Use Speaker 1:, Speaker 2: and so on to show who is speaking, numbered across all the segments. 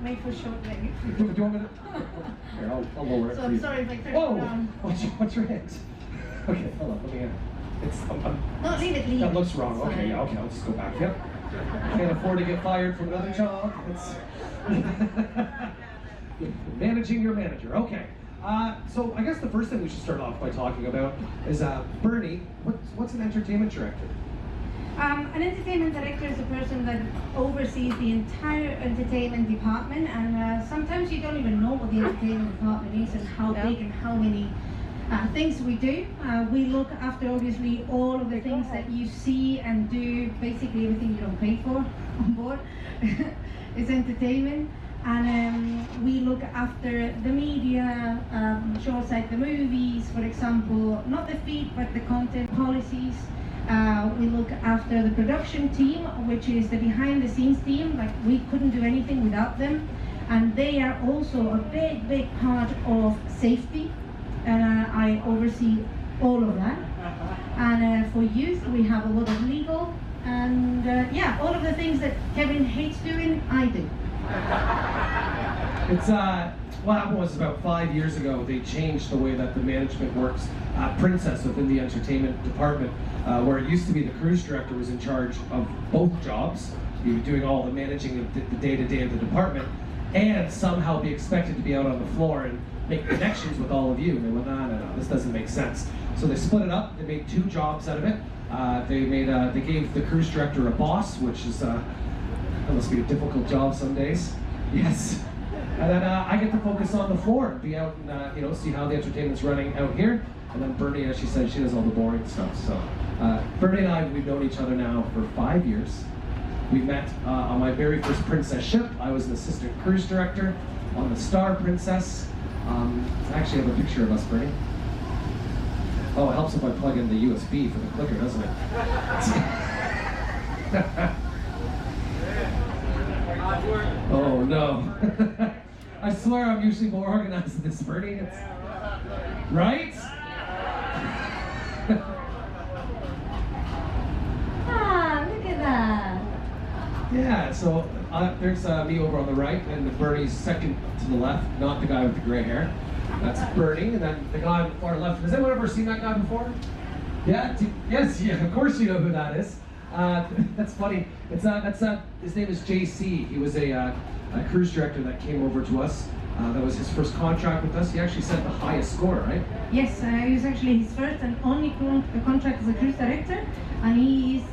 Speaker 1: made for short legs.
Speaker 2: Do you want me to? Here, I'll lower it.
Speaker 1: So
Speaker 2: for
Speaker 1: I'm
Speaker 2: you.
Speaker 1: sorry if I turn
Speaker 2: Whoa!
Speaker 1: it around.
Speaker 2: What's your hands? Okay, hold on, let me it's
Speaker 1: No, leave it, leave it.
Speaker 2: That looks wrong.
Speaker 1: It's
Speaker 2: Okay,
Speaker 1: fine.
Speaker 2: yeah, okay, I'll just go back. Yep. Can't afford to get fired from another job. It's managing your manager. Okay. So I guess the first thing we should start off by talking about is Bernie. What's an entertainment director?
Speaker 1: An entertainment director is a person that oversees the entire entertainment department, and sometimes you don't even know what the entertainment department is and how big and how many things we do. We look after obviously all of the things that you see and do, basically everything you don't pay for on board is entertainment. And we look after the media, shoreside, the movies, for example, not the feed but the content policies. We look after the production team, which is the behind the scenes team. Like, we couldn't do anything without them, and they are also a big part of safety. I oversee all of that. And for youth we have a lot of legal, and yeah, all of the things that Kevin hates doing, I do.
Speaker 2: It's what happened was about 5 years ago they changed the way that the management works at Princess within the entertainment department, where it used to be the cruise director was in charge of both jobs. He was doing all the managing of the day-to-day of the department, and somehow be expected to be out on the floor and make connections with all of you. And they went, no, this doesn't make sense. So they split it up. They made 2 jobs out of it. They gave the cruise director a boss, which is that must be a difficult job some days. Yes. And then I get to focus on the floor, be out and see how the entertainment's running out here. And then Bernie, as she said, she does all the boring stuff. So Bernie and I, we've known each other now for 5 years. We met on my very first Princess ship. I was an assistant cruise director on the Star Princess. I actually have a picture of us, Bernie. Oh, it helps if I plug in the USB for the clicker, doesn't it? Oh no. I swear I'm usually more organized than this, Bernie. Right?
Speaker 1: Look at that.
Speaker 2: Yeah, so there's me over on the right, and Bernie's second to the left, not the guy with the gray hair. That's Bernie, and then the guy on the far left. Has anyone ever seen that guy before? Yeah? Yes, yeah, of course you know who that is. That's funny. His name is JC. He was a cruise director that came over to us. That was his first contract with us. He actually set the highest score, right?
Speaker 1: Yes, it was actually his first and only contract as a cruise director, and he is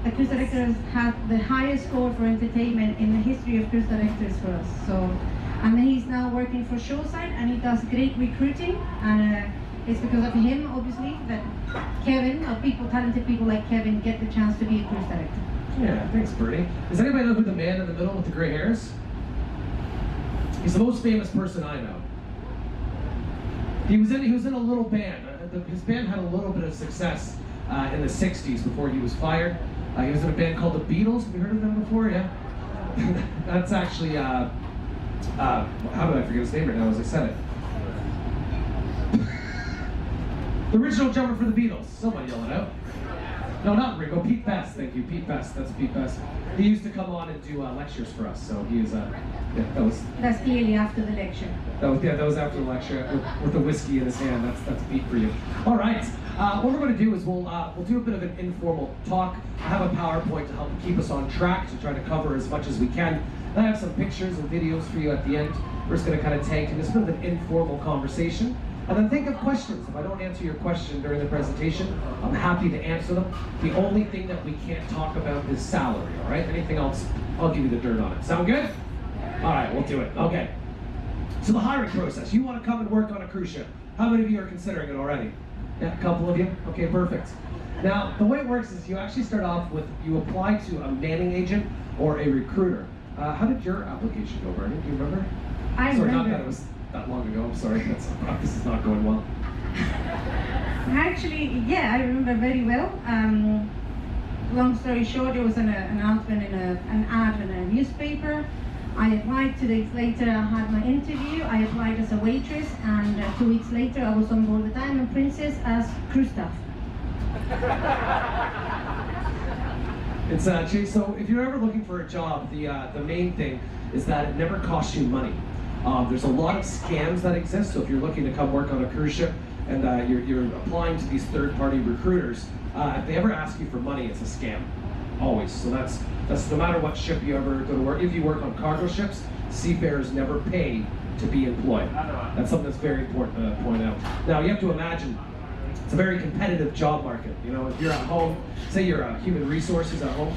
Speaker 1: the cruise director has had the highest score for entertainment in the history of cruise directors for us. So, and then he's now working for Shoreside, and he does great recruiting, and it's because of him, obviously, that Kevin, or talented people like Kevin, get the chance to be a cruise director.
Speaker 2: Yeah, thanks, Bernie. Does anybody know who the man in the middle with the gray hairs? He's the most famous person I know. He was in a little band. His band had a little bit of success in the 60s before he was fired. He was in a band called the Beatles. Have you heard of them before? Yeah. That's actually how did I forget his name right now as I said it? The original drummer for the Beatles. Somebody yell it out. No, not Ringo. Pete Best. Thank you, Pete Best. That's Pete Best. He used to come on and do lectures for us. So he was
Speaker 1: That's clearly after the lecture.
Speaker 2: That was after the lecture with the whiskey in his hand. That's Pete for you. All right. What we're going to do is we'll do a bit of an informal talk. I have a PowerPoint to help keep us on track to try to cover as much as we can. I have some pictures and videos for you at the end. We're just going to kind of take this bit of an informal conversation. And then think of questions. If I don't answer your question during the presentation, I'm happy to answer them. The only thing that we can't talk about is salary, all right? Anything else, I'll give you the dirt on it. Sound good? All right, we'll do it. Okay. So the hiring process. You want to come and work on a cruise ship. How many of you are considering it already? Yeah, a couple of you? Okay, perfect. Now, the way it works is you actually start off with, you apply to a manning agent or a recruiter. How did your application go, Bernie? Do you remember?
Speaker 1: I
Speaker 2: Sorry,
Speaker 1: remember.
Speaker 2: not that it was that long ago. I'm sorry. This is not going well.
Speaker 1: Actually, yeah, I remember very well. Long story short, there was an announcement in an ad in a newspaper. I applied. 2 days later, I had my interview. I applied as a waitress, and 2 weeks later, I was on board the Diamond Princess as crew staff.
Speaker 2: It's so if you're ever looking for a job, the main thing is that it never costs you money. There's a lot of scams that exist, so if you're looking to come work on a cruise ship and you're applying to these third-party recruiters, if they ever ask you for money, it's a scam, always. So that's no matter what ship you ever go to work. If you work on cargo ships, seafarers never pay to be employed. That's something that's very important to point out. Now, you have to imagine, it's a very competitive job market. You know, if you're at home, say you're human resources at home,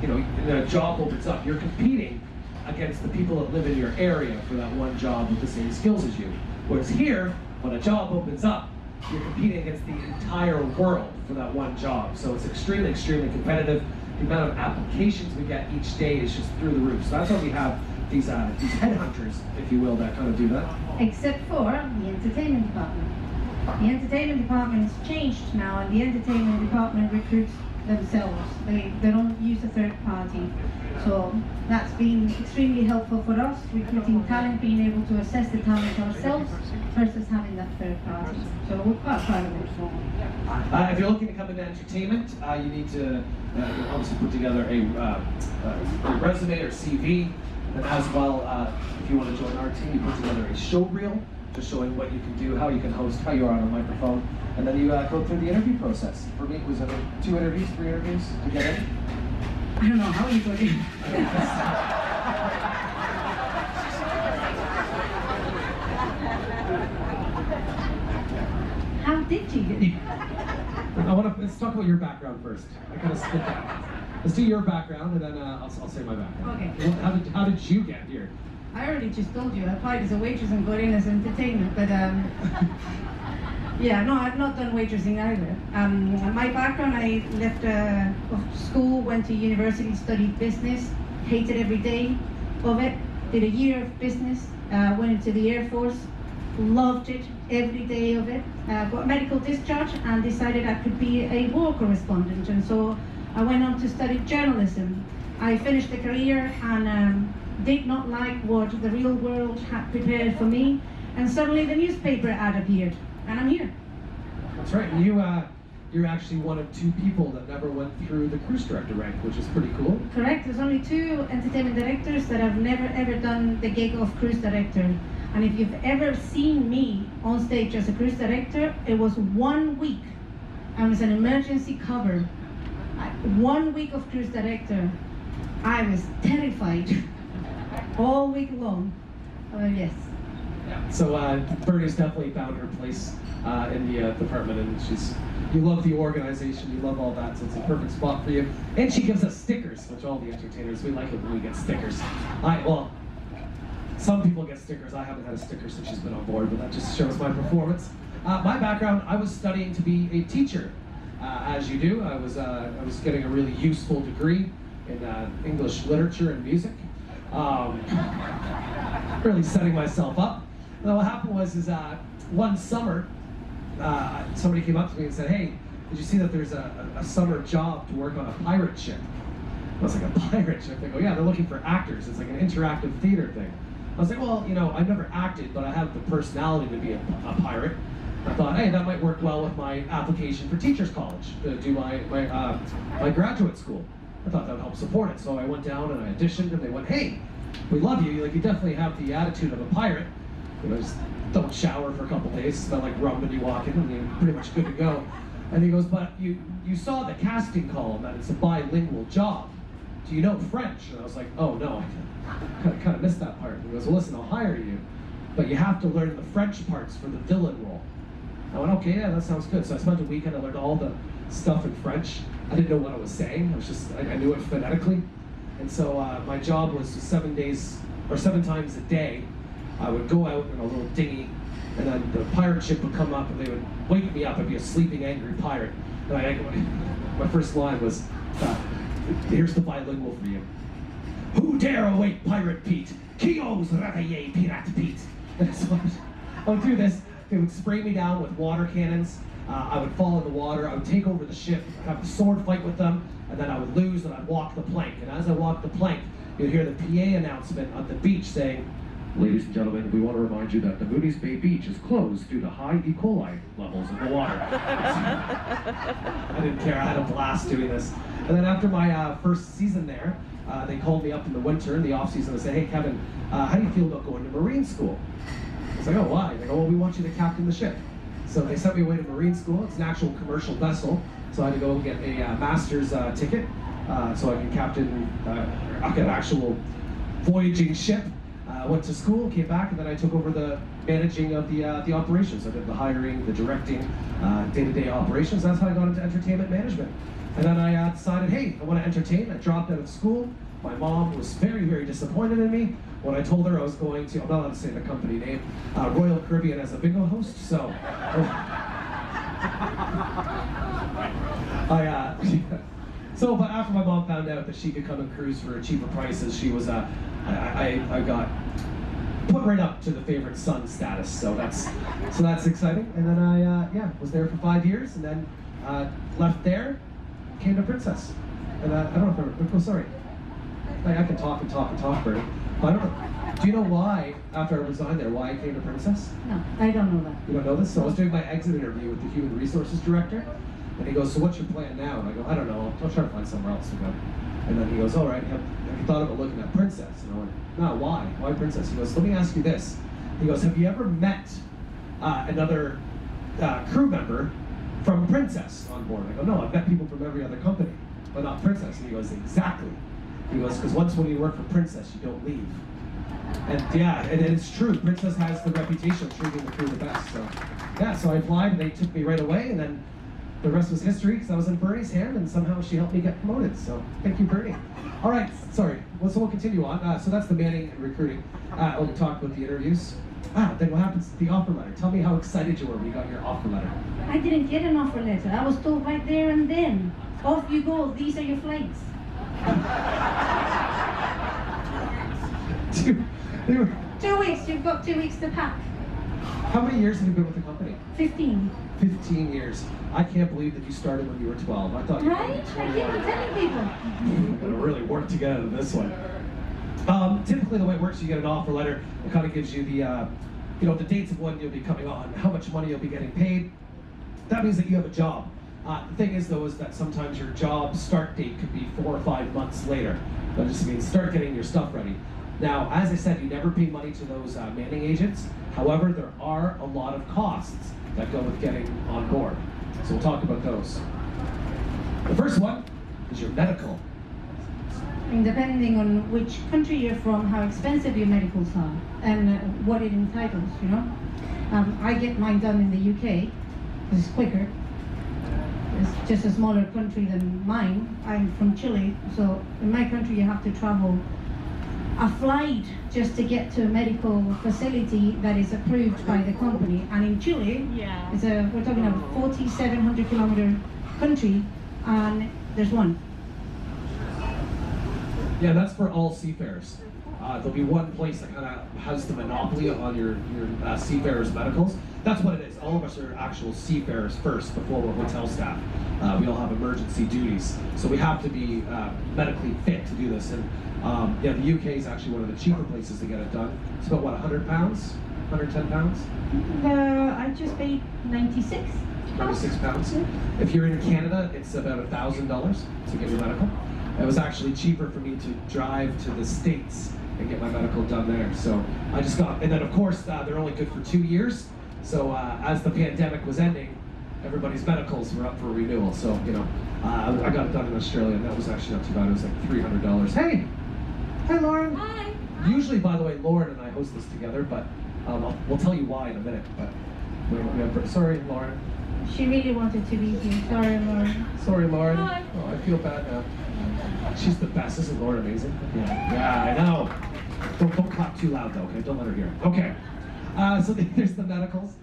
Speaker 2: you know, the job opens up. You're competing against the people that live in your area for that one job with the same skills as you. Whereas here, when a job opens up, you're competing against the entire world for that one job. So it's extremely, extremely competitive. The amount of applications we get each day is just through the roof. So that's why we have these headhunters, if you will, that kind of do that.
Speaker 1: Except for the entertainment department. The entertainment department has changed now, and the entertainment department recruits themselves. They don't use a third party. So that's been extremely helpful for us, recruiting talent, being able to assess the talent ourselves versus having that third party. So we're quite proud of it.
Speaker 2: If you're looking to come into entertainment, you need to obviously put together a resume or CV, and as well, if you want to join our team, you put together a show reel, just showing what you can do, how you can host, how you are on a microphone, and then you go through the interview process. For me, it was 2 interviews, 3 interviews to get in.
Speaker 1: I don't know how you got in. How did you get in?
Speaker 2: Let's talk about your background first. I kind of split that. Let's do your background, and then I'll say my background.
Speaker 1: Okay.
Speaker 2: Well, how did you get here?
Speaker 1: I already just told you. I applied as a waitress and got in as entertainment, but yeah, no, I've not done waitressing either. My background, I left school, went to university, studied business, hated every day of it, did a year of business, went into the Air Force, loved it, every day of it, got medical discharge and decided I could be a war correspondent, and so I went on to study journalism. I finished the career and did not like what the real world had prepared for me, and suddenly the newspaper ad appeared. And I'm here.
Speaker 2: That's right. And you're actually one of 2 people that never went through the cruise director rank, which is pretty cool.
Speaker 1: Correct. There's only 2 entertainment directors that have never ever done the gig of cruise director. And if you've ever seen me on stage as a cruise director, it was 1 week. I was an emergency cover. 1 week of cruise director. I was terrified all week long. Yes.
Speaker 2: So Bernie's definitely found her place in the department, and you love the organization, you love all that, so it's a perfect spot for you. And she gives us stickers, which all the entertainers, we like it when we get stickers. Well, some people get stickers. I haven't had a sticker since she's been on board, but that just shows my performance. My background, I was studying to be a teacher, as you do. I was getting a really useful degree in English literature and music. Really setting myself up. And what happened was one summer, somebody came up to me and said, "Hey, did you see that there's a summer job to work on a pirate ship?" I was like, "A pirate ship?" They go, "Yeah, they're looking for actors. It's like an interactive theater thing." I was like, "Well, you know, I've never acted, but I have the personality to be a pirate." I thought, hey, that might work well with my application for teachers college to do my graduate school. I thought that would help support it. So I went down and I auditioned, and they went, "Hey, we love you. Like, you definitely have the attitude of a pirate. You know, just don't shower for a couple days, smell like rum when you walk in, and you're pretty much good to go." And he goes, "But you saw the casting call that it's a bilingual job. Do you know French?" And I was like, "Oh no, I kind of missed that part." And he goes, "Well, listen, I'll hire you, but you have to learn the French parts for the villain role." I went, "Okay, yeah, that sounds good." So I spent a weekend, I learned all the stuff in French. I didn't know what I was saying. I knew it phonetically. And so my job was 7 times a day. I would go out in a little dinghy, and then the pirate ship would come up, and they would wake me up. I'd be a sleeping, angry pirate. And my first line was, here's the bilingual for you. "Who dare awake Pirate Pete? Qui ose réveiller Pirate Pete?" And so I would do this. They would spray me down with water cannons. I would fall in the water. I would take over the ship, have a sword fight with them, and then I would lose, and I'd walk the plank. And as I walked the plank, you'd hear the PA announcement on the beach saying, "Ladies and gentlemen, we want to remind you that the Mooney's Bay Beach is closed due to high E. coli levels in the water." I didn't care. I had a blast doing this. And then after my first season there, they called me up in the winter, in the off-season, and said, hey, Kevin, how do you feel about going to Marine school? I was like, oh, why? They go, well, we want you to captain the ship. So they sent me away to Marine school. It's an actual commercial vessel, so I had to go get a master's ticket so I can captain an actual voyaging ship. Went to school, came back, and then I took over the managing of the operations. I did the hiring, the directing, day-to-day operations. That's how I got into entertainment management. And then I decided, hey, I want to entertain. I dropped out of school. My mom was very, very disappointed in me when I told her I was going to, I'm not allowed to say the company name, Royal Caribbean as a bingo host. So, but after my mom found out that she could come and cruise for cheaper prices, she was, I got put right up to the favorite son status. So that's exciting. And then I, was there for 5 years, and then left there, came to Princess. And I don't know if I'm sorry. I can talk, Bernie. But I don't know. Do you know why, after I resigned there, why I came to Princess?
Speaker 1: No, I don't know that.
Speaker 2: You don't know this? So I was doing my exit interview with the human resources director, and he goes, so what's your plan now? And I go, I don't know, I'll try to find somewhere else to go. And then he goes, all right, have you thought about looking at Princess? And I went, no, why? Why Princess? He goes, let me ask you this. He goes, have you ever met another crew member from Princess on board? I go, no, I've met people from every other company, but not Princess. And he goes, exactly. He goes, because once when you work for Princess, you don't leave. And yeah, and it's true. Princess has the reputation of treating the crew the best. So yeah, so I applied, and they took me right away, and then the rest was history, because I was in Bernie's hand, and somehow she helped me get promoted. So thank you, Bernie. All right, sorry. Well, so we'll continue on. So that's the manning and recruiting. We'll talk about the interviews. Then what happens to the offer letter? Tell me how excited you were when you got your offer letter.
Speaker 1: I didn't get an offer letter. I was told right there and then, off you go. These are your flights. 2 weeks. You've got 2 weeks to pack.
Speaker 2: How many years have you been with the company?
Speaker 1: 15.
Speaker 2: 15 years. I can't believe that you started when you were 12. I thought you
Speaker 1: right? I keep on telling people.
Speaker 2: We're going to really work together in this one. Typically, the way it works, you get an offer letter. It kind of gives you the, the dates of when you'll be coming on, how much money you'll be getting paid. That means that you have a job. The thing is, though, is that sometimes your job start date could be 4 or 5 months later. That just means start getting your stuff ready. Now, as I said, you never pay money to those manning agents. However, there are a lot of costs that go with getting on board. So we'll talk about those. The first one is your medical.
Speaker 1: And depending on which country you're from, how expensive your medicals are, and what it entitles, I get mine done in the UK, because it's quicker. It's just a smaller country than mine. I'm from Chile, so in my country you have to travel a flight just to get to a medical facility that is approved by the company. And in Chile, we're talking about a 4,700 kilometer country, and there's one.
Speaker 2: Yeah, that's for all seafarers. There'll be one place that kind of has the monopoly on your seafarers' medicals. That's what it is. All of us are actual seafarers first before we're hotel staff. We all have emergency duties, so we have to be medically fit to do this. And the UK is actually one of the cheaper places to get it done. It's about, what, 100 pounds? 110 pounds?
Speaker 1: I just paid 96.
Speaker 2: 96 pounds. If you're in Canada, it's about $1,000 to get your medical. It was actually cheaper for me to drive to the States and get my medical done there. So I just got, and then of course they're only good for 2 years. So as the pandemic was ending, everybody's medicals were up for renewal. So I got it done in Australia, and that was actually not too bad. It was like $300. Hey, hi Lauren.
Speaker 1: Hi.
Speaker 2: Usually, by the way, Lauren and I host this together, but we'll tell you why in a minute. But sorry, Lauren.
Speaker 1: She really wanted to be here. Sorry, Lauren.
Speaker 2: Sorry, Lauren.
Speaker 1: Hi.
Speaker 2: Oh, I feel bad now. She's the best. Isn't Lauren amazing? Yeah, I know. Don't clap too loud, though, okay? Don't let her hear. Okay. So there's the medicals.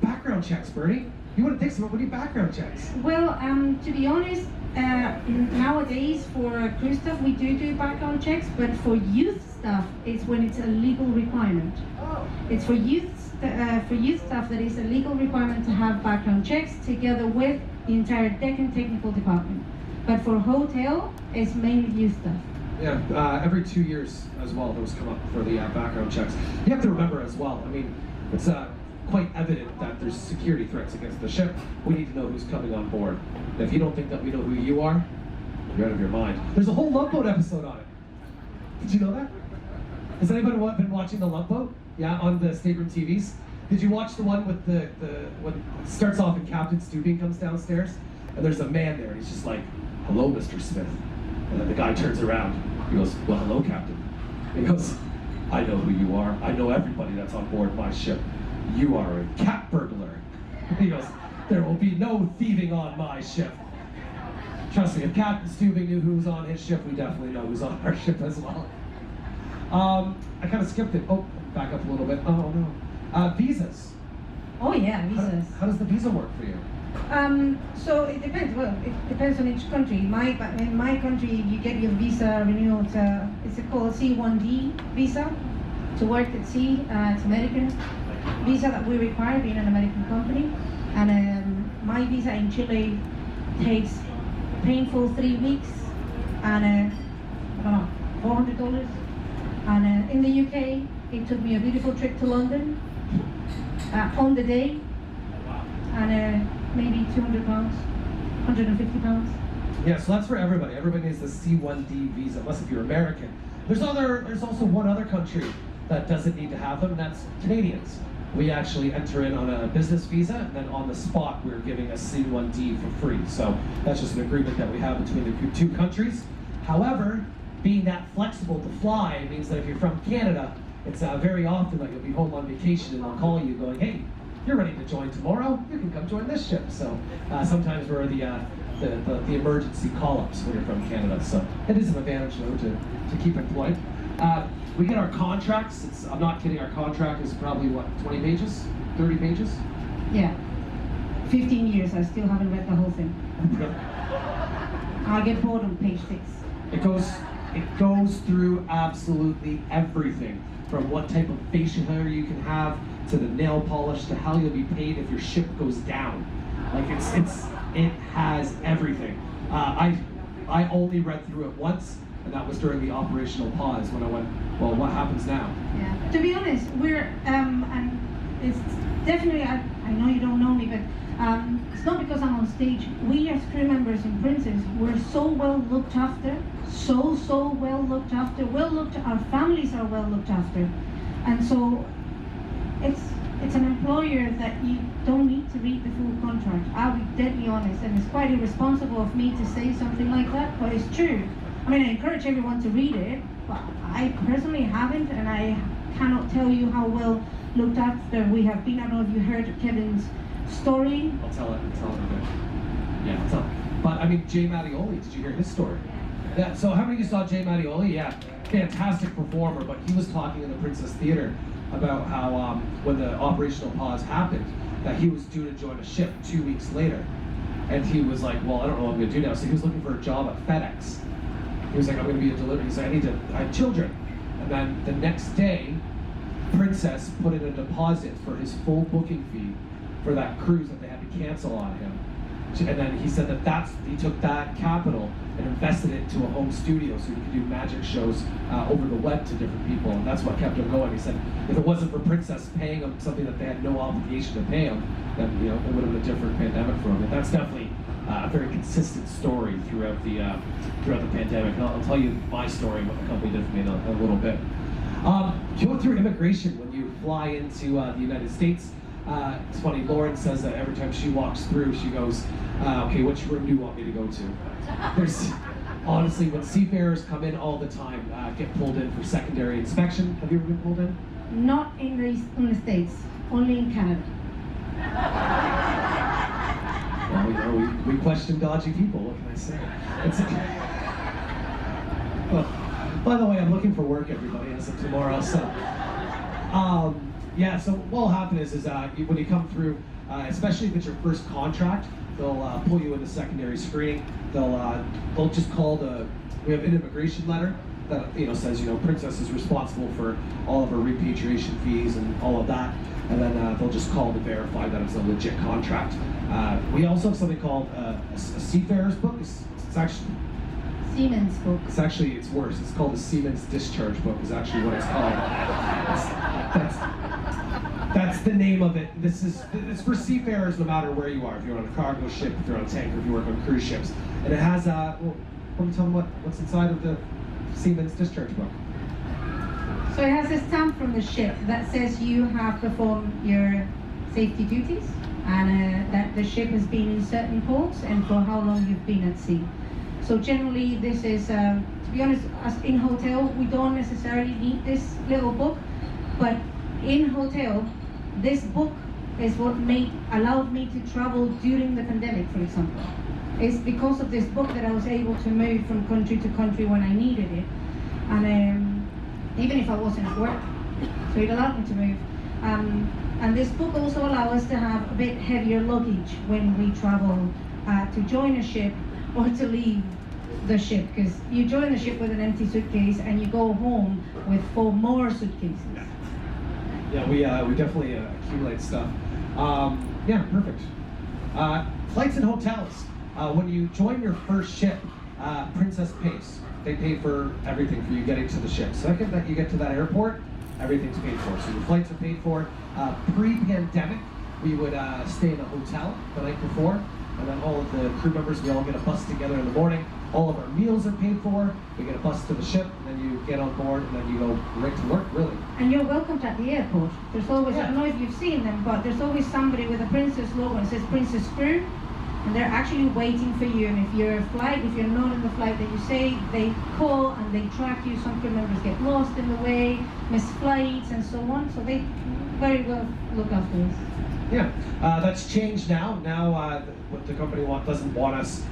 Speaker 2: Background checks, Bernie. You wouldn't think so, but what are your background checks?
Speaker 1: Well, to be honest, nowadays for crew stuff we do background checks, but for youth stuff, it's when it's a legal requirement.
Speaker 2: Oh.
Speaker 1: It's for youth stuff that is a legal requirement to have background checks together with the entire deck and technical department. But for hotel, it's mainly youth stuff.
Speaker 2: Yeah, every 2 years as well, those come up for the background checks. You have to remember as well, I mean, it's quite evident that there's security threats against the ship. We need to know who's coming on board. And if you don't think that we know who you are, You're out of your mind. There's a whole Love Boat episode on it. Did you know that? Has anybody been watching the Love Boat? Yeah, on the stateroom TVs? Did you watch the one with when it starts off and Captain Stubing comes downstairs? And there's a man there, and he's just like, "Hello, Mr. Smith." And then the guy turns around. He goes, "Well, hello, Captain." He goes, "I know who you are. I know everybody that's on board my ship. You are a cat burglar." He goes, "There will be no thieving on my ship." Trust me, if Captain Stubing knew who was on his ship, we definitely know who's on our ship as well. I kind of skipped it. Oh, back up a little bit. Oh no. Visas.
Speaker 1: Oh yeah, visas.
Speaker 2: How does the visa work for you?
Speaker 1: So it depends. Well, it depends on each country. In my country, you get your visa renewal. It's called C1D visa to work at sea. It's American visa that we require being an American company. And my visa in Chile takes painful 3 weeks and I don't know, $400. And in the UK, it took me a beautiful trip to London on the day, and maybe £200, £150.
Speaker 2: Yeah, so that's for everybody. Everybody needs the C1D visa, unless if you're American. There's also one other country that doesn't need to have them, and that's Canadians. We actually enter in on a business visa, and then on the spot we're giving a C1D for free. So that's just an agreement that we have between the two countries. However, being that flexible to fly means that if you're from Canada, it's very often that you'll be home on vacation and they'll call you going, "Hey, you're ready to join tomorrow? You can come join this ship." So sometimes we're the emergency call-ups when you're from Canada. So it is an advantage though to keep employed. We get our contracts. I'm not kidding. Our contract is probably what, 20 pages, 30 pages?
Speaker 1: Yeah, 15 years. I still haven't read the whole thing. I get bored on page 6.
Speaker 2: It goes through absolutely everything, from what type of facial hair you can have to the nail polish to how you'll be paid if your ship goes down. Like it has everything. I only read through it once, and that was during the operational pause when I went, well, what happens now?
Speaker 1: Yeah. To be honest, we're and it's definitely I know you don't know me, but it's not because I'm on stage. We as crew members in Princess, we're so well looked after, so well looked after. Our families are well looked after, and so it's an employer that you don't need to read the full contract. I'll be deadly honest, and it's quite irresponsible of me to say something like that, but it's true. I mean, I encourage everyone to read it, but I personally haven't, and I cannot tell you how well looked after we have been. I don't know if you heard Kevin's story.
Speaker 2: I'll tell it. Yeah, I'll tell it. But I mean, Jay Marioli, did you hear his story? Yeah, so how many of you saw Jay Marioli? Yeah, fantastic performer, but he was talking in the Princess Theater about how when the operational pause happened, that he was due to join a ship 2 weeks later. And he was like, well, I don't know what I'm gonna do now. So he was looking for a job at FedEx. He was like, I'm gonna be a delivery. He's like, I have children. And then the next day, Princess put in a deposit for his full booking fee for that cruise that they had to cancel on him. And then he said that he took that capital and invested it into a home studio so he could do magic shows over the web to different people, and that's what kept him going. He said if it wasn't for Princess paying him something that they had no obligation to pay him, then it would have been a different pandemic for him. And that's definitely a very consistent story throughout the pandemic. And I'll tell you my story and what the company did for me in a little bit. You go through immigration when you fly into the United States. It's funny, Lauren says that every time she walks through, she goes, okay, which room do you want me to go to? There's, honestly, when seafarers come in all the time, get pulled in for secondary inspection. Have you ever been pulled in?
Speaker 1: Not in the States, only in Canada.
Speaker 2: Well, we question dodgy people, what can I say? Well, by the way, I'm looking for work, everybody, as of tomorrow, so. Yeah, so what will happen is when you come through, especially if it's your first contract, they'll pull you into secondary screening. They'll just call we have an immigration letter that says Princess is responsible for all of her repatriation fees and all of that, and then they'll just call to verify that it's a legit contract. We also have something called a seafarer's book. It's actually
Speaker 1: Seaman's book.
Speaker 2: It's worse. It's called the Seaman's Discharge Book. Is actually what it's called. That's the name of it. It's for seafarers no matter where you are. If you're on a cargo ship, if you're on a tanker, if you work on cruise ships, and it has
Speaker 3: Why don't you tell them what's inside of the Seaman's Discharge Book?
Speaker 1: So it has a stamp from the ship that says you have performed your safety duties and that the ship has been in certain ports and for how long you've been at sea. So generally this is, to be honest, as in hotel, we don't necessarily need this little book, but in hotel, this book is what allowed me to travel during the pandemic, for example. It's because of this book that I was able to move from country to country when I needed it. And even if I wasn't at work, so it allowed me to move. And this book also allows us to have a bit heavier luggage when we travel to join a ship or to leave the ship, because you join the ship with an empty suitcase and you go home with 4 more suitcases.
Speaker 3: Yeah, we definitely accumulate stuff. Yeah, perfect. Flights and hotels. When you join your first ship, Princess pays. They pay for everything for you getting to the ship. Second that you get to that airport, everything's paid for. So your flights are paid for. Pre-pandemic, we would stay in a hotel the night before, and then all of the crew members, we all get a bus together in the morning. All of our meals are paid for. We get a bus to the ship, and then you get on board, and then you go right to work, really.
Speaker 1: And you're welcomed at the airport. There's always, I don't know if you've seen them, but there's always somebody with a Princess logo and it says Princess Crew, and they're actually waiting for you. And if you're not in the flight that you say, they call and they track you. Some crew members get lost in the way, miss flights, and so on. So they very well look after us.
Speaker 3: Yeah, that's changed now. Now, what the company doesn't want us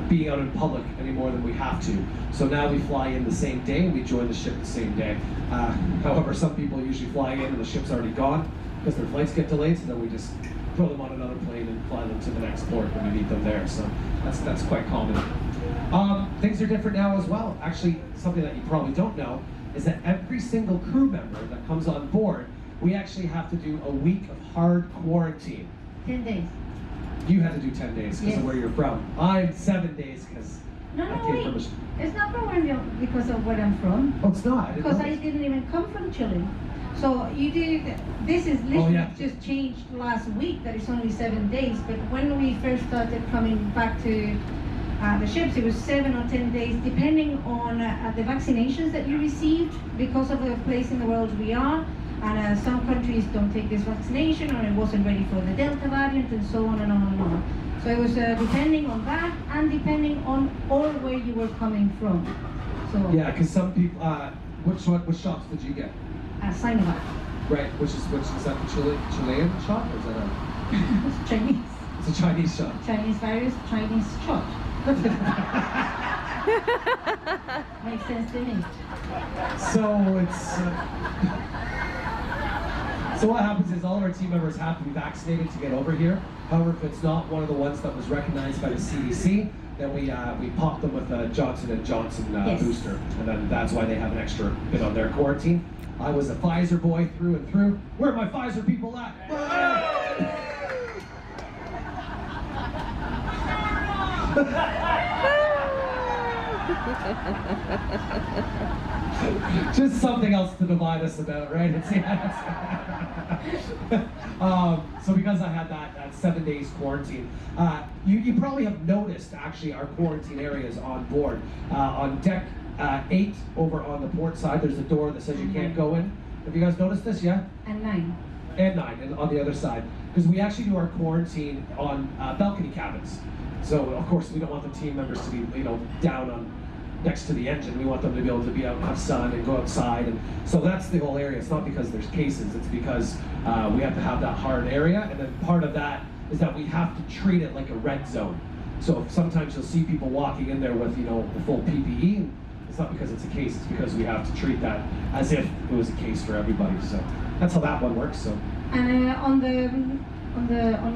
Speaker 3: being out in public any more than we have to. So now we fly in the same day and we join the ship the same day. However, some people usually fly in and the ship's already gone because their flights get delayed, so then we just throw them on another plane and fly them to the next port when we meet them there. So that's quite common. Things are different now as well. Actually, something that you probably don't know is that every single crew member that comes on board, we actually have to do a week of hard quarantine.
Speaker 1: 10 days.
Speaker 3: You had to do 10 days because of where you're from. I'm 7 days because
Speaker 1: wait. It's not because of where I'm from.
Speaker 3: Oh, it's not?
Speaker 1: Because I didn't even come from Chile. So you did, this is literally just changed last week that it's only 7 days, but when we first started coming back to the ships, it was 7 or 10 days, depending on the vaccinations that you received because of the place in the world we are. And some countries don't take this vaccination, or it wasn't ready for the Delta variant, and so on and on and on. So it was depending on that, and depending on all where you were coming from. So
Speaker 3: yeah, because some people, which shops did you get?
Speaker 1: Sinovac.
Speaker 3: Right, which is that the Chilean shop, or is that a?
Speaker 1: It's Chinese.
Speaker 3: It's a Chinese shop. Chinese
Speaker 1: virus, Chinese shot. Makes sense to me.
Speaker 3: So it's. So what happens is all of our team members have to be vaccinated to get over here. However, if it's not one of the ones that was recognized by the CDC, then we pop them with a Johnson & Johnson booster, and then that's why they have an extra bit on their quarantine. I was a Pfizer boy through and through. Where are my Pfizer people at? Just something else to divide us about, right? So because I had that 7 days quarantine, you probably have noticed actually our quarantine areas on board. On deck 8 over on the port side, there's a door that says you can't go in. Have you guys noticed this? Yeah?
Speaker 1: And 9.
Speaker 3: And 9, and on the other side. Because we actually do our quarantine on balcony cabins. So of course we don't want the team members to be, down on next to the engine. We want them to be able to be out in the sun and go outside, and so that's the whole area. It's not because there's cases, it's because we have to have that hard area, and then part of that is that we have to treat it like a red zone. So sometimes you'll see people walking in there with the full PPE, and it's not because it's a case, it's because we have to treat that as if it was a case for everybody. So that's how that one works. So
Speaker 1: and on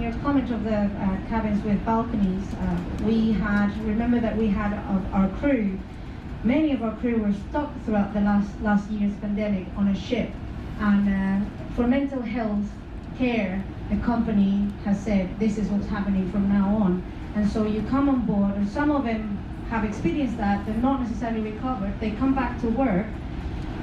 Speaker 1: your comment of the cabins with balconies, remember that we had our crew. Many of our crew were stuck throughout the last year's pandemic on a ship, and for mental health care, the company has said this is what's happening from now on. And so you come on board, and some of them have experienced that. They're not necessarily recovered. They come back to work,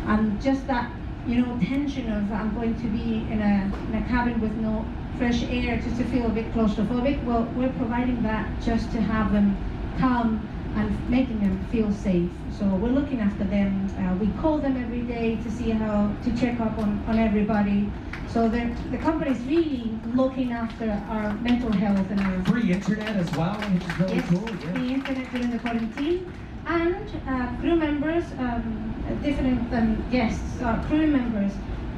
Speaker 1: and just that tension of I'm going to be in a cabin with no fresh air, just to feel a bit claustrophobic. Well, we're providing that just to have them come and making them feel safe. So we're looking after them. We call them every day to see to check up on everybody. So the company's really looking after our mental health and our
Speaker 3: Free internet as well, which is really cool. Yeah.
Speaker 1: The internet during the quarantine. And crew members, different than guests, crew members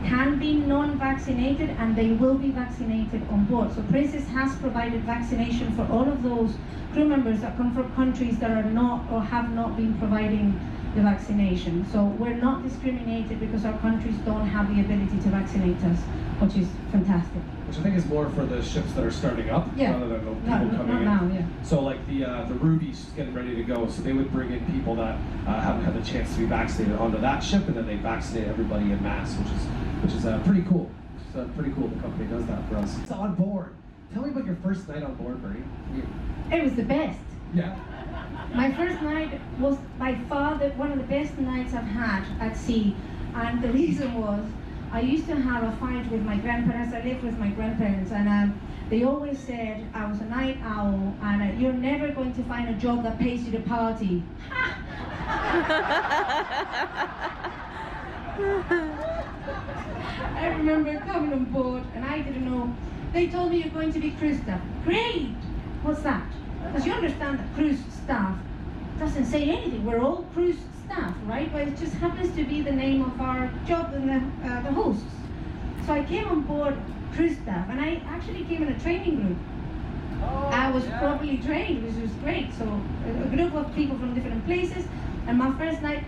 Speaker 1: can be non-vaccinated and they will be vaccinated on board. So Princess has provided vaccination for all of those crew members that come from countries that are not or have not been providing the vaccination. So we're not discriminated because our countries don't have the ability to vaccinate us, which is fantastic.
Speaker 3: Which I think is more for the ships that are starting up, rather than the people coming in.
Speaker 1: Now, yeah.
Speaker 3: So like the Ruby's getting ready to go, so they would bring in people that haven't had the chance to be vaccinated onto that ship, and then they vaccinate everybody en masse, which is pretty cool. It's pretty cool the company does that for us. It's on board. Tell me about your first night on board, Bernie.
Speaker 1: It was the best.
Speaker 3: Yeah.
Speaker 1: My first night was by far one of the best nights I've had at sea, and the reason was I used to have a fight with my grandparents. I lived with my grandparents, and they always said I was a night owl, and you're never going to find a job that pays you to party. I remember coming on board, and I didn't know. They told me you're going to be cruise staff. Great! What's that? Because you understand that cruise staff doesn't say anything. We're all cruise staff, right? But it just happens to be the name of our job and the hosts. So I came on board cruise staff, and I actually came in a training group. I was properly trained, which was great. So a group of people from different places. And my first night,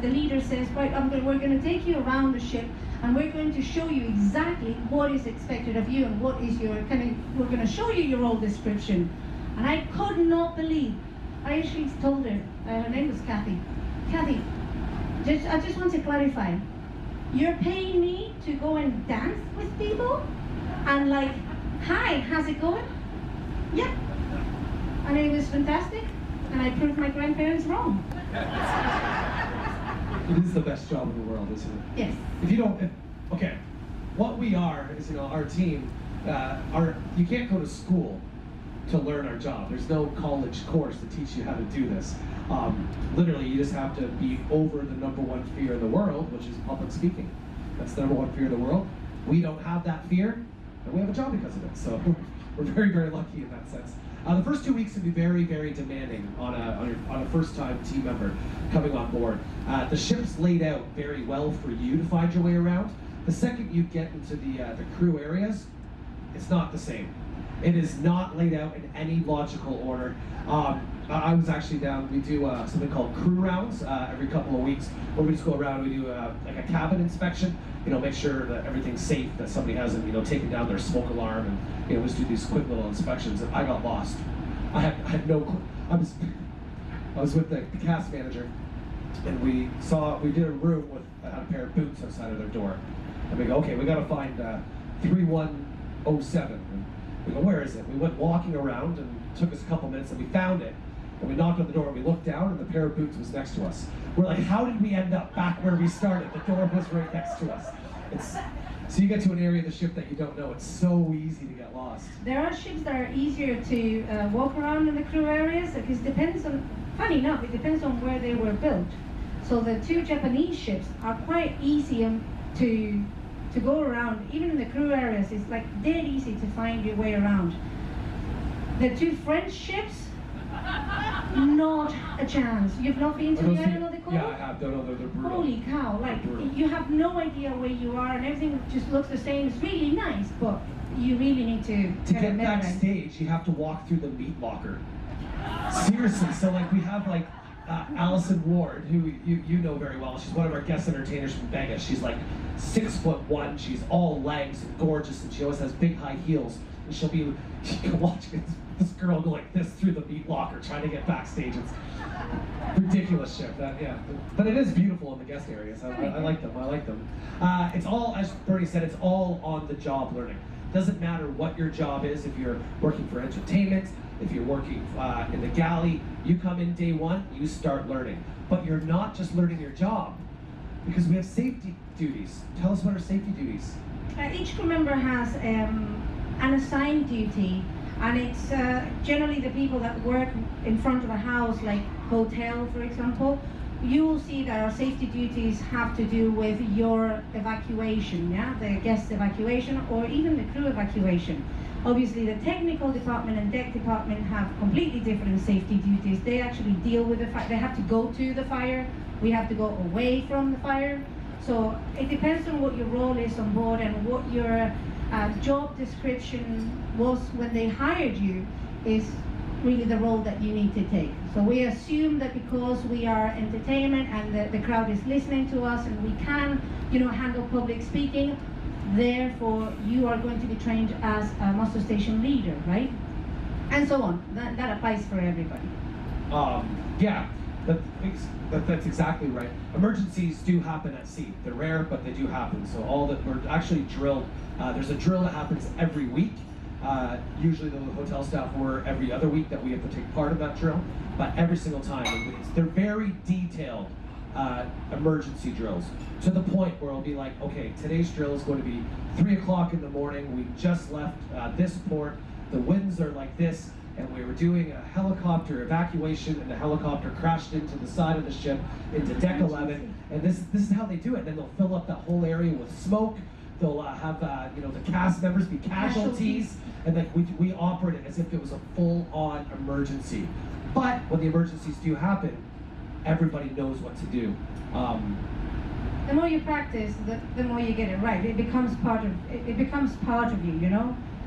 Speaker 1: the leader says, right, we're going to take you around the ship, and we're going to show you exactly what is expected of you and what is your we're going to show you your role description. And I could not believe. I actually told her, her name was Kathy. Kathy, I just want to clarify. You're paying me to go and dance with people? And like, hi, how's it going? Yeah. And it was fantastic. And I proved my grandparents wrong.
Speaker 3: It is the best job in the world, isn't it?
Speaker 1: Yes.
Speaker 3: If you don't, okay, what we are is, our team, you can't go to school to learn our job. There's no college course to teach you how to do this. Literally, you just have to be over the #1 fear in the world, which is public speaking. That's the #1 fear in the world. We don't have that fear, and we have a job because of it. So we're very, very lucky in that sense. The first 2 weeks can be very, very demanding on a first-time team member coming on board. The ship's laid out very well for you to find your way around. The second you get into the crew areas, it's not the same. It is not laid out in any logical order. I was actually down, we do something called crew rounds every couple of weeks, where we just go around and we do like a cabin inspection, make sure that everything's safe, that somebody hasn't, taken down their smoke alarm, and, we just do these quick little inspections, and I got lost. I had no clue. I was with the cast manager, and we did a room with a pair of boots outside of their door. And we go, okay, we gotta find 3107. And we go, where is it? We went walking around, and it took us a couple minutes, and we found it. And we knocked on the door, and we looked down, and the pair of boots was next to us. We're like, how did we end up back where we started? The door was right next to us. So you get to an area of the ship that you don't know, it's so easy to get lost.
Speaker 1: There are ships that are easier to walk around in the crew areas, because it depends on, funny enough, it depends on where they were built. So the 2 Japanese ships are quite easy to go around. Even in the crew areas, it's like dead easy to find your way around. The 2 French ships, not a chance. You've not been to the island of the Coast?
Speaker 3: Yeah, I have. They're brutal.
Speaker 1: Holy cow, you have no idea where you are, and everything just looks the same. It's really nice, but you really need to
Speaker 3: get backstage, you have to walk through the meat locker. Seriously, so we have Allison Ward, who you know very well. She's one of our guest entertainers from Vegas. She's 6'1". She's all legs and gorgeous, and she always has big high heels. And she can watch this girl go like this through the meat locker trying to get backstage. It's ridiculous ship. But it is beautiful in the guest areas. I like them. It's all, as Bernie said, it's all on the job learning. Doesn't matter what your job is. If you're working for entertainment, if you're working in the galley, you come in day 1, you start learning. But you're not just learning your job, because we have safety duties. Tell us what our safety duties.
Speaker 1: Each crew member has an assigned duty, and it's generally the people that work in front of a house, like hotel, for example, you will see that our safety duties have to do with your evacuation, yeah, the guest evacuation or even the crew evacuation. Obviously, the technical department and deck department have completely different safety duties. They actually deal with the fire. They have to go to the fire. We have to go away from the fire. So it depends on what your role is on board and what your job description was when they hired you is really the role that you need to take. So we assume that because we are entertainment and the crowd is listening to us and we can, handle public speaking, therefore you are going to be trained as a muster station leader, right? And so on. That applies for everybody.
Speaker 3: Yeah, that's exactly right. Emergencies do happen at sea. They're rare, but they do happen. So all that we're actually drilled. There's a drill that happens every week. Usually the hotel staff were every other week that we have to take part of that drill, but every single time. They're very detailed emergency drills, to the point where it'll be like, okay, today's drill is going to be 3 o'clock in the morning, we just left this port, the winds are like this, and we were doing a helicopter evacuation, and the helicopter crashed into the side of the ship, into deck 11, and this is how they do it. And then they'll fill up that whole area with smoke. They'll have the cast members be casualties, and then we operate it as if it was a full-on emergency. But when the emergencies do happen, everybody knows what to do.
Speaker 1: The more you practice, the more you get it right. It becomes part of you.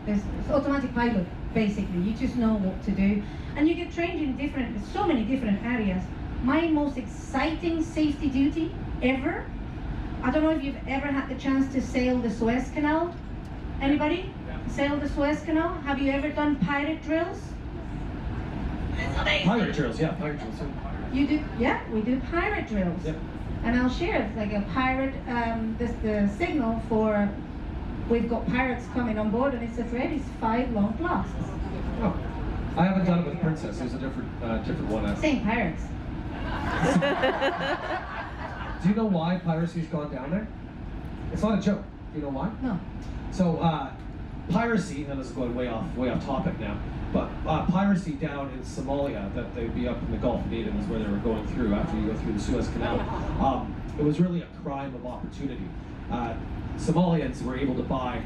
Speaker 1: It's automatic pilot, basically. You just know what to do, and you get trained in so many different areas. My most exciting safety duty ever. I don't know if you've ever had the chance to sail the Suez Canal. Anybody? Yeah. Sail the Suez Canal? Have you ever done pirate drills?
Speaker 3: Pirate drills, yeah, pirate drills.
Speaker 1: You do? Yeah, we do pirate drills.
Speaker 3: Yep.
Speaker 1: And I'll share it, like a pirate, the signal for, we've got pirates coming on board, and it's a thread, it's 5 long blasts.
Speaker 3: Oh, I haven't done it with Princess. There's a different one.
Speaker 1: Same pirates.
Speaker 3: Do you know why piracy's gone down there? It's not a joke. Do you know why?
Speaker 1: No.
Speaker 3: So piracy, and this is going way off topic now, but piracy down in Somalia, that they'd be up in the Gulf of Aden is where they were going through after you go through the Suez Canal. It was really a crime of opportunity. Somalians were able to buy,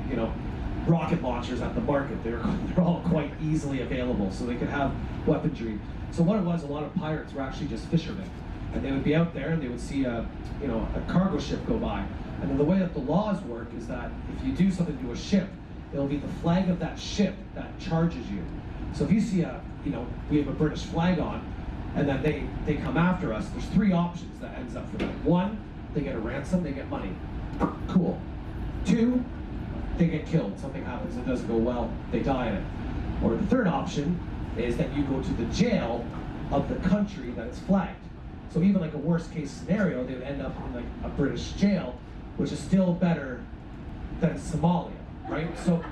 Speaker 3: rocket launchers at the market. They're all quite easily available, so they could have weaponry. So what it was, a lot of pirates were actually just fishermen. And they would be out there and they would see a cargo ship go by. And then the way that the laws work is that if you do something to a ship, it'll be the flag of that ship that charges you. So if you see we have a British flag on, and then they come after us, there's 3 options that ends up for them. 1, they get a ransom, they get money. Cool. 2, they get killed. Something happens, it doesn't go well, they die in it. Or the 3rd option is that you go to the jail of the country that it's flagged. So even like a worst case scenario, they would end up in like a British jail, which is still better than Somalia, right? So,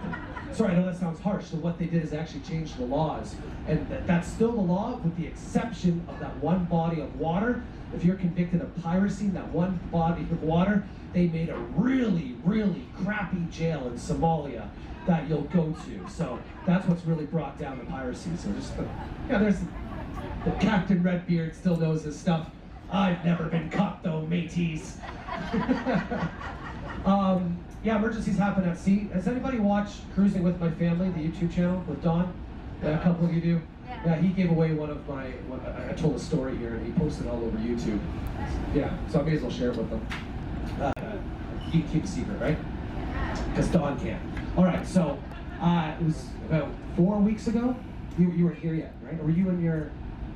Speaker 3: sorry, I know that sounds harsh. So what they did is actually change the laws, and that's still the law with the exception of that one body of water. If you're convicted of piracy in that one body of water, they made a really, really crappy jail in Somalia that you'll go to. So that's what's really brought down the piracy. So just, there's the Captain Redbeard still knows his stuff. I've never been caught though, mateys. Emergencies happen at sea. Has anybody watched Cruising with My Family, the YouTube channel with Don? A couple of you do? Yeah, he gave away I told a story here and he posted it all over YouTube. Yeah, so I may as well share it with them. You can keep a secret, right? Because Don can't. All right, so it was about 4 weeks ago. You weren't here yet, right? Or were you in your...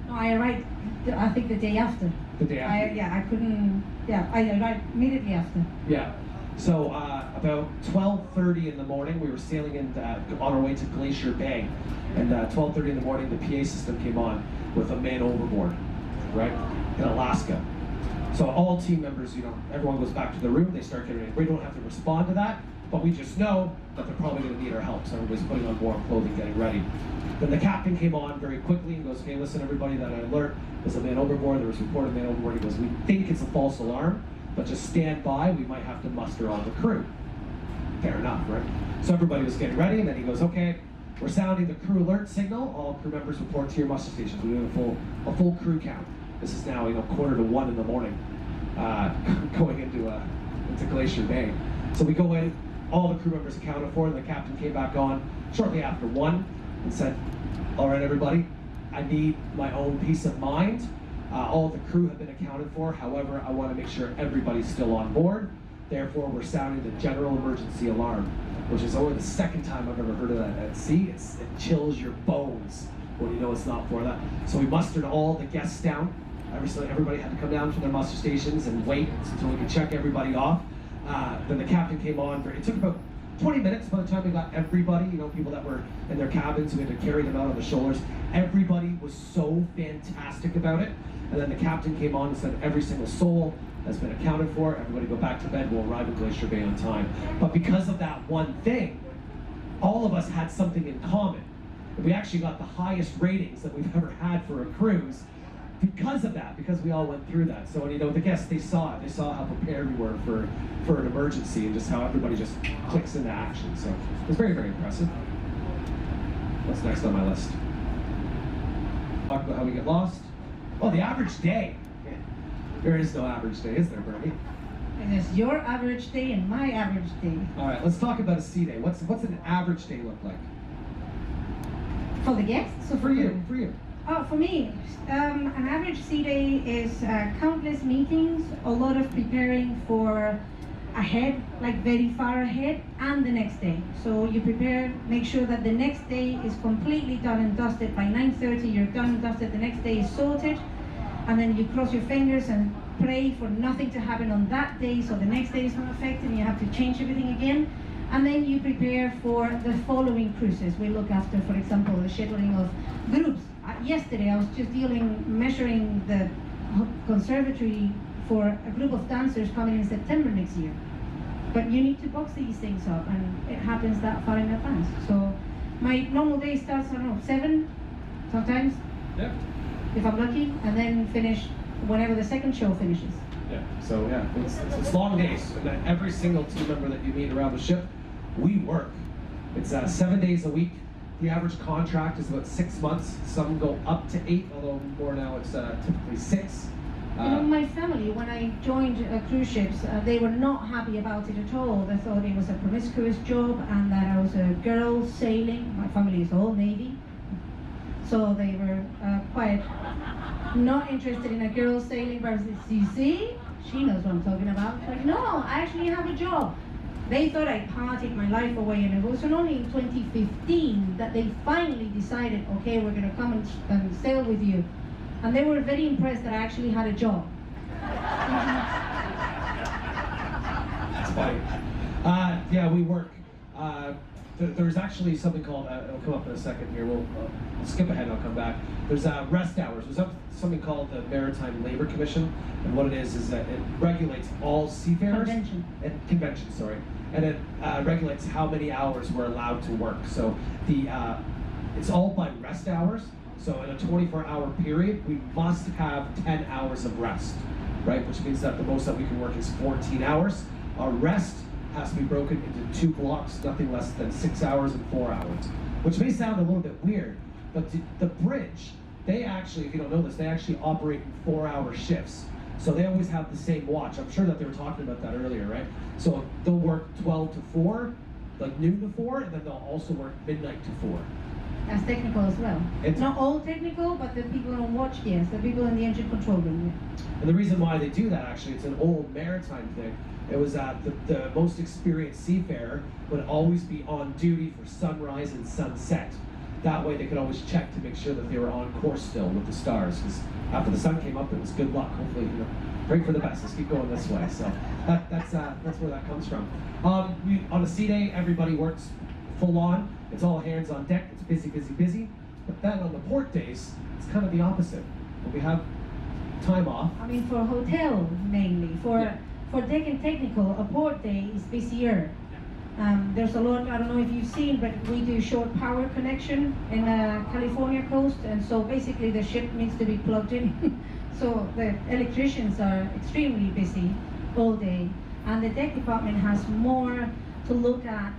Speaker 1: No, I arrived, I think the day after.
Speaker 3: The day after?
Speaker 1: I arrived immediately after.
Speaker 3: Yeah. So about 12:30 in the morning, we were sailing on our way to Glacier Bay. And 12:30 in the morning, the PA system came on with a man overboard, right, in Alaska. So all team members, everyone goes back to the room, they start getting ready. We don't have to respond to that, but we just know that they're probably going to need our help. So everybody's putting on warm clothing, getting ready. Then the captain came on very quickly and goes, okay, listen everybody, that alert, there's a man overboard, there was reported man overboard. He goes, we think it's a false alarm, but just stand by, we might have to muster all the crew. Fair enough, right? So everybody was getting ready, and then he goes, okay, we're sounding the crew alert signal, all crew members report to your muster stations. We're doing a full crew count. This is now 1:45 in the morning, going into Glacier Bay. So we go in, all the crew members accounted for, and the captain came back on shortly after 1 and said, "All right, everybody, I need my own peace of mind. All the crew have been accounted for. However, I want to make sure everybody's still on board. Therefore, we're sounding the general emergency alarm," which is only the second time I've ever heard of that at sea. It chills your bones when you know it's not for that. So we mustered all the guests down. Everybody had to come down from their muster stations and wait until we could check everybody off. Then the captain came on. It took about 20 minutes by the time we got everybody, people that were in their cabins, we had to carry them out on the shoulders. Everybody was so fantastic about it. And then the captain came on and said, every single soul has been accounted for. Everybody go back to bed. We'll arrive at Glacier Bay on time. But because of that one thing, all of us had something in common. And we actually got the highest ratings that we've ever had for a cruise because of that, because we all went through that. So, the guests, they saw it. They saw how prepared we were for an emergency and just how everybody just clicks into action. So it was very, very impressive. What's next on my list? Talk about how we get lost. Oh, the average day. There is no average day, is there, Bernie?
Speaker 1: It is your average day and my average day.
Speaker 3: All right, let's talk about a sea day. What's an average day look like?
Speaker 1: For the guests?
Speaker 3: So for you.
Speaker 1: Oh, for me, an average sea day is countless meetings, a lot of preparing for ahead, like very far ahead, and the next day. So you prepare, make sure that the next day is completely done and dusted. By 9:30 you're done and dusted, the next day is sorted, and then you cross your fingers and pray for nothing to happen on that day, so the next day is not affected and you have to change everything again. And then you prepare for the following cruises. We look after, for example, the scheduling of groups. Yesterday I was just measuring the conservatory for a group of dancers coming in September next year. But you need to box these things up, and it happens that far in advance. So my normal day starts, 7 sometimes, if I'm lucky, and then finish whenever the second show finishes.
Speaker 3: So it's long days, and then every single team member that you meet around the ship, we work. It's 7 days a week. The average contract is about 6 months. Some go up to 8, although more now it's typically 6.
Speaker 1: My family, when I joined cruise ships, they were not happy about it at all. They thought it was a promiscuous job and that I was a girl sailing. My family is all Navy, so they were quite not interested in a girl sailing. But I said, you see, she knows what I'm talking about. Like, no, I actually have a job. They thought I partied my life away, and it was only in 2015 that they finally decided, okay, we're going to come and sail with you. And they were very impressed that I actually had a job.
Speaker 3: That's funny. We work. There's actually something called, it'll come up in a second here, we'll skip ahead and I'll come back. There's rest hours. There's something called the Maritime Labor Commission, and what it is that it regulates all seafarers. Convention, sorry. And it regulates how many hours we're allowed to work. So it's all by rest hours. So in a 24-hour period, we must have 10 hours of rest, right? Which means that the most that we can work is 14 hours. Our rest has to be broken into 2 blocks, nothing less than 6 hours and 4 hours, which may sound a little bit weird, but the bridge, they actually, if you don't know this, they actually operate in 4-hour shifts. So they always have the same watch. I'm sure that they were talking about that earlier, right? So they'll work 12 to 4, like noon to 4, and then they'll also work midnight to 4.
Speaker 1: That's technical as well. It's not all technical, but the people on watch, yes. The people in the engine control room, yeah.
Speaker 3: And the reason why they do that, actually, it's an old maritime thing. It was the most experienced seafarer would always be on duty for sunrise and sunset. That way they could always check to make sure that they were on course still with the stars. Because after the sun came up, it was good luck. Hopefully, pray for the best. Let's keep going this way. So that's where that comes from. On a sea day, everybody works full on. It's all hands on deck. It's busy, busy, busy. But then on the port days, it's kind of the opposite. When we have time off.
Speaker 1: I mean, for hotel mainly. For deck and technical, a port day is busier. There's a lot, I don't know if you've seen, but we do short power connection in the California coast, and so basically the ship needs to be plugged in. So the electricians are extremely busy all day, and the deck department has more to look at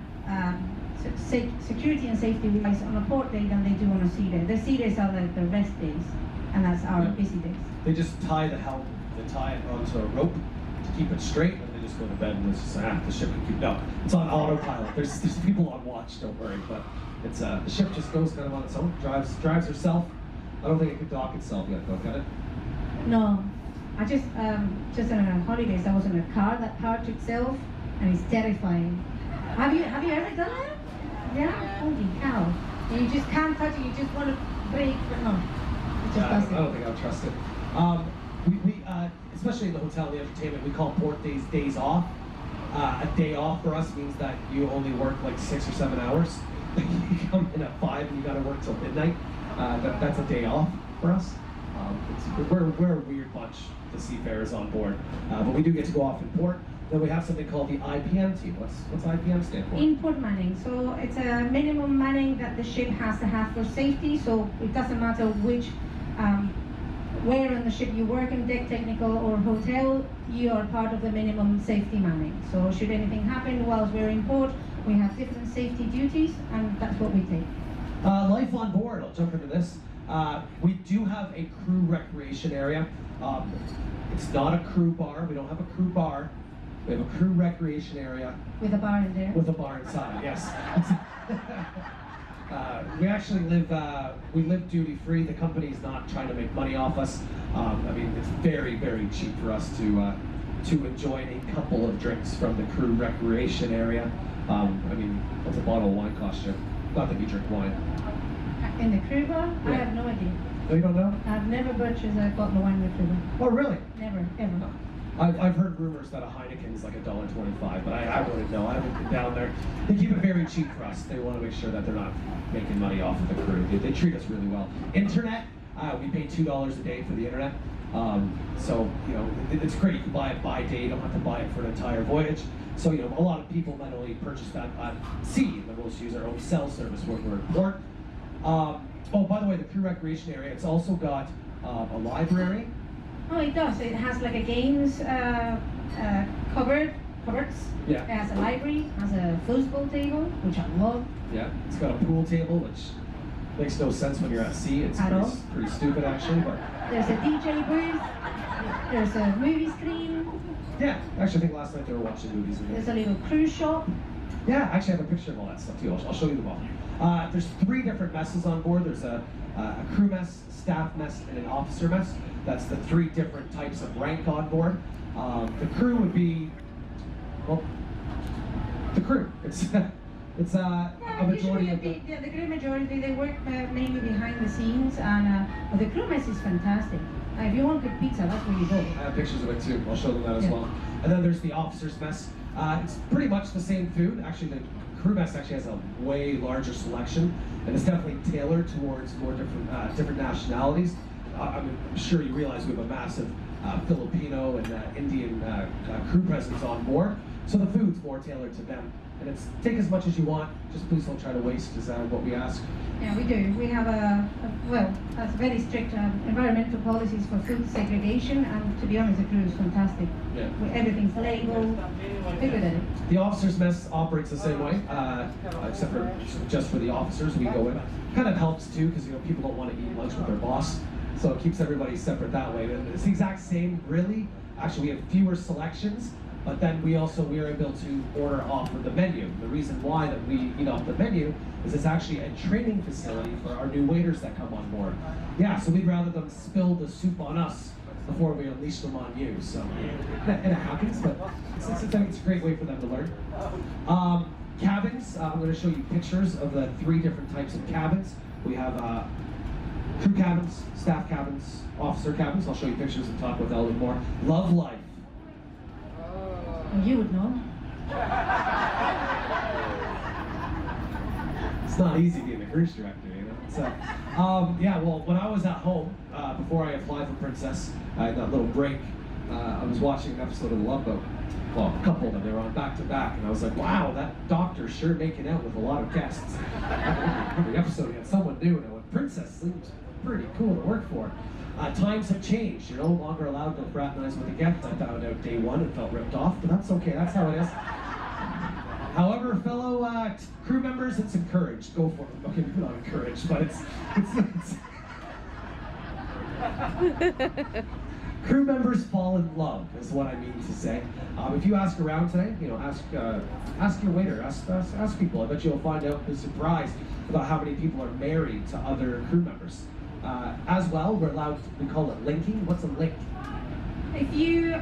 Speaker 1: security and safety wise on a port day than they do on a sea day. The sea days are like the rest days. and that's our busy days.
Speaker 3: They just tie the helm, they tie it onto a rope to keep it straight, and they just go to bed and it's just, the ship can keep, no, it's on autopilot. There's people on watch, don't worry, but it's, the ship just goes kind of on its own, drives herself. I don't think it could dock itself yet though, can it?
Speaker 1: No, I just on a holidays, I was in a car that parked itself, and it's terrifying. Have you ever done that? Yeah? Holy cow. You just can't touch it, you just want to brake, but no. It just doesn't.
Speaker 3: I don't think I would trust it. We especially in the hotel, the entertainment, we call port days off. A day off for us means that you only work like 6 or 7 hours. You come in at 5 and you got to work till midnight. That's a day off for us. We're a weird bunch, the seafarers on board, but we do get to go off in port. Then we have something called the IPM team. What's IPM stand for?
Speaker 1: Input manning. So it's a minimum manning that the ship has to have for safety. So it doesn't matter which, where on the ship you work, in deck, technical, or hotel, you are part of the minimum safety manning. So should anything happen whilst we're in port, we have different safety duties, and that's what we take.
Speaker 3: Life on board. I'll jump into this. We do have a crew recreation area. It's not a crew bar. We don't have a crew bar. We have a crew recreation area.
Speaker 1: With a bar in there?
Speaker 3: With a bar inside, yes. We actually live duty free. The company's not trying to make money off us. I mean, it's very, very cheap for us to enjoy a couple of drinks from the crew recreation area. I mean, what's a bottle of wine cost you? Not that you drink wine.
Speaker 1: In the crew bar?
Speaker 3: Yeah.
Speaker 1: I have no idea.
Speaker 3: No, you don't know?
Speaker 1: I've never purchased a bottle of wine in the crew bar.
Speaker 3: Oh, really?
Speaker 1: Never, ever.
Speaker 3: No. I've heard rumors that a Heineken is like $1.25, but I wouldn't know. I haven't been down there. They keep it very cheap for us. They want to make sure that they're not making money off of the crew. They treat us really well. Internet, we pay $2 a day for the internet. So, you know, it's great. You can buy it by day. You don't have to buy it for an entire voyage. So, you know, a lot of people not only purchase that at sea, but also use our own cell service when we're in port. Oh, by the way, the crew recreation area, it's also got a library.
Speaker 1: Oh, it does. It has like a games cupboards.
Speaker 3: Yeah.
Speaker 1: It has a library, has a foosball table, which I love.
Speaker 3: Yeah, it's got a pool table, which makes no sense when you're at sea. It's pretty stupid, actually. But
Speaker 1: there's a DJ booth. There's a movie screen.
Speaker 3: Yeah, actually, I think last night they were watching movies.
Speaker 1: There's a little cruise shop.
Speaker 3: Yeah, actually, I have a picture of all that stuff too. I'll show you them all. There's 3 different messes on board. There's a crew mess, staff mess, and an officer mess. That's the 3 different types of rank on board. The crew would be, well, the crew. It's a majority of
Speaker 1: the crew majority, they work mainly behind the scenes, and but the crew mess is fantastic. If you want good pizza, that's where you go.
Speaker 3: I have pictures of it too. I'll show them that as well. And then there's the officer's mess. It's pretty much the same food. Actually, the crew mess actually has a way larger selection, and it's definitely tailored towards more different nationalities. I'm sure you realize we have a massive Filipino and Indian crew presence on board, so the food's more tailored to them. And it's take as much as you want, just please don't try to waste, is what we ask.
Speaker 1: Yeah, we do. We have that's very strict environmental policies for food segregation, and to be honest, the crew is fantastic.
Speaker 3: Yeah.
Speaker 1: Everything's labeled. We're good at it.
Speaker 3: The officers' mess operates the same way, except for just for the officers. We go in. Kind of helps too, because you know people don't want to eat lunch with their boss, so it keeps everybody separate that way. It's the exact same, really. Actually, we have fewer selections. But then we are able to order off of the menu. The reason why that we eat off the menu is it's actually a training facility for our new waiters that come on board. Yeah, so we'd rather them spill the soup on us before we unleash them on you. So, and it happens, but it's a great way for them to learn. Cabins, I'm going to show you pictures of the 3 different types of cabins. We have crew cabins, staff cabins, officer cabins. I'll show you pictures and talk about that a little more. Love life.
Speaker 1: You would know.
Speaker 3: It's not easy being a cruise director, you know. So, yeah. Well, when I was at home before I applied for Princess, I had that little break. I was watching an episode of The Love Boat. Well, a couple of them. They were on back to back, and I was like, "Wow, that doctor's sure making out with a lot of guests." Every episode he had someone new, and I went, "Princess seems pretty cool to work for." Times have changed. You're no longer allowed to fraternize with the guests. I found out day 1 and felt ripped off, but that's okay. That's how it is. However, fellow crew members, it's encouraged. Go for it. Okay, maybe not encouraged, but it's Crew members fall in love, is what I mean to say. If you ask around today, you know, ask your waiter, ask people. I bet you'll find out, be surprised about how many people are married to other crew members. As well, we call it linking. What's a link?
Speaker 1: If you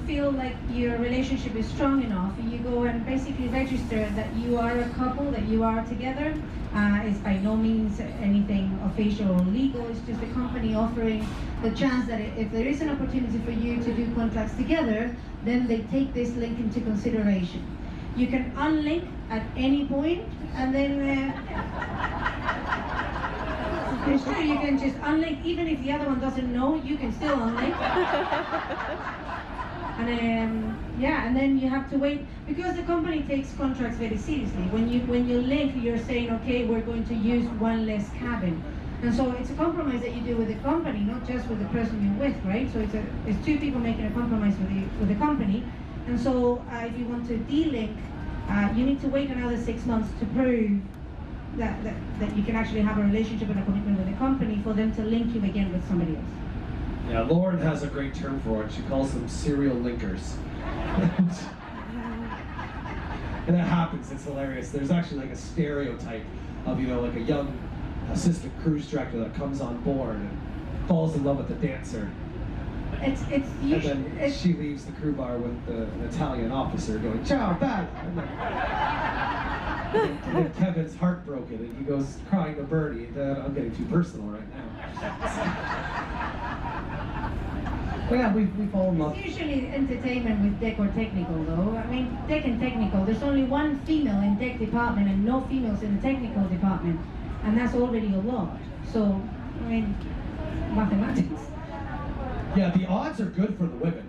Speaker 1: feel like your relationship is strong enough, you go and basically register that you are a couple, that you are together. It's by no means anything official or legal. It's just a company offering the chance that if there is an opportunity for you to do contracts together, then they take this link into consideration. You can unlink at any point, and then it's true, you can just unlink, even if the other one doesn't know, you can still unlink. And then you have to wait, because the company takes contracts very seriously. When you link, you're saying, okay, we're going to use one less cabin. And so it's a compromise that you do with the company, not just with the person you're with, right? So it's two people making a compromise with the company. And so if you want to de-link, you need to wait another 6 months to prove that you can actually have a relationship and a commitment with the company for them to link you again with somebody else.
Speaker 3: Yeah, Lauren has a great term for it. She calls them serial linkers. And that happens, it's hilarious. There's actually like a stereotype of, you know, like a young assistant cruise director that comes on board and falls in love with the dancer.
Speaker 1: It's usually,
Speaker 3: and then she leaves the crew bar with an Italian officer going, "Ciao, bella!" And then Kevin's heartbroken and he goes crying to Bernie. I'm getting too personal right now. But yeah, we fall in love.
Speaker 1: It's usually entertainment with deck or technical, though. I mean, deck and technical, there's only one female in deck department and no females in the technical department. And that's already a lot. So, I mean, mathematics.
Speaker 3: Yeah, the odds are good for the women.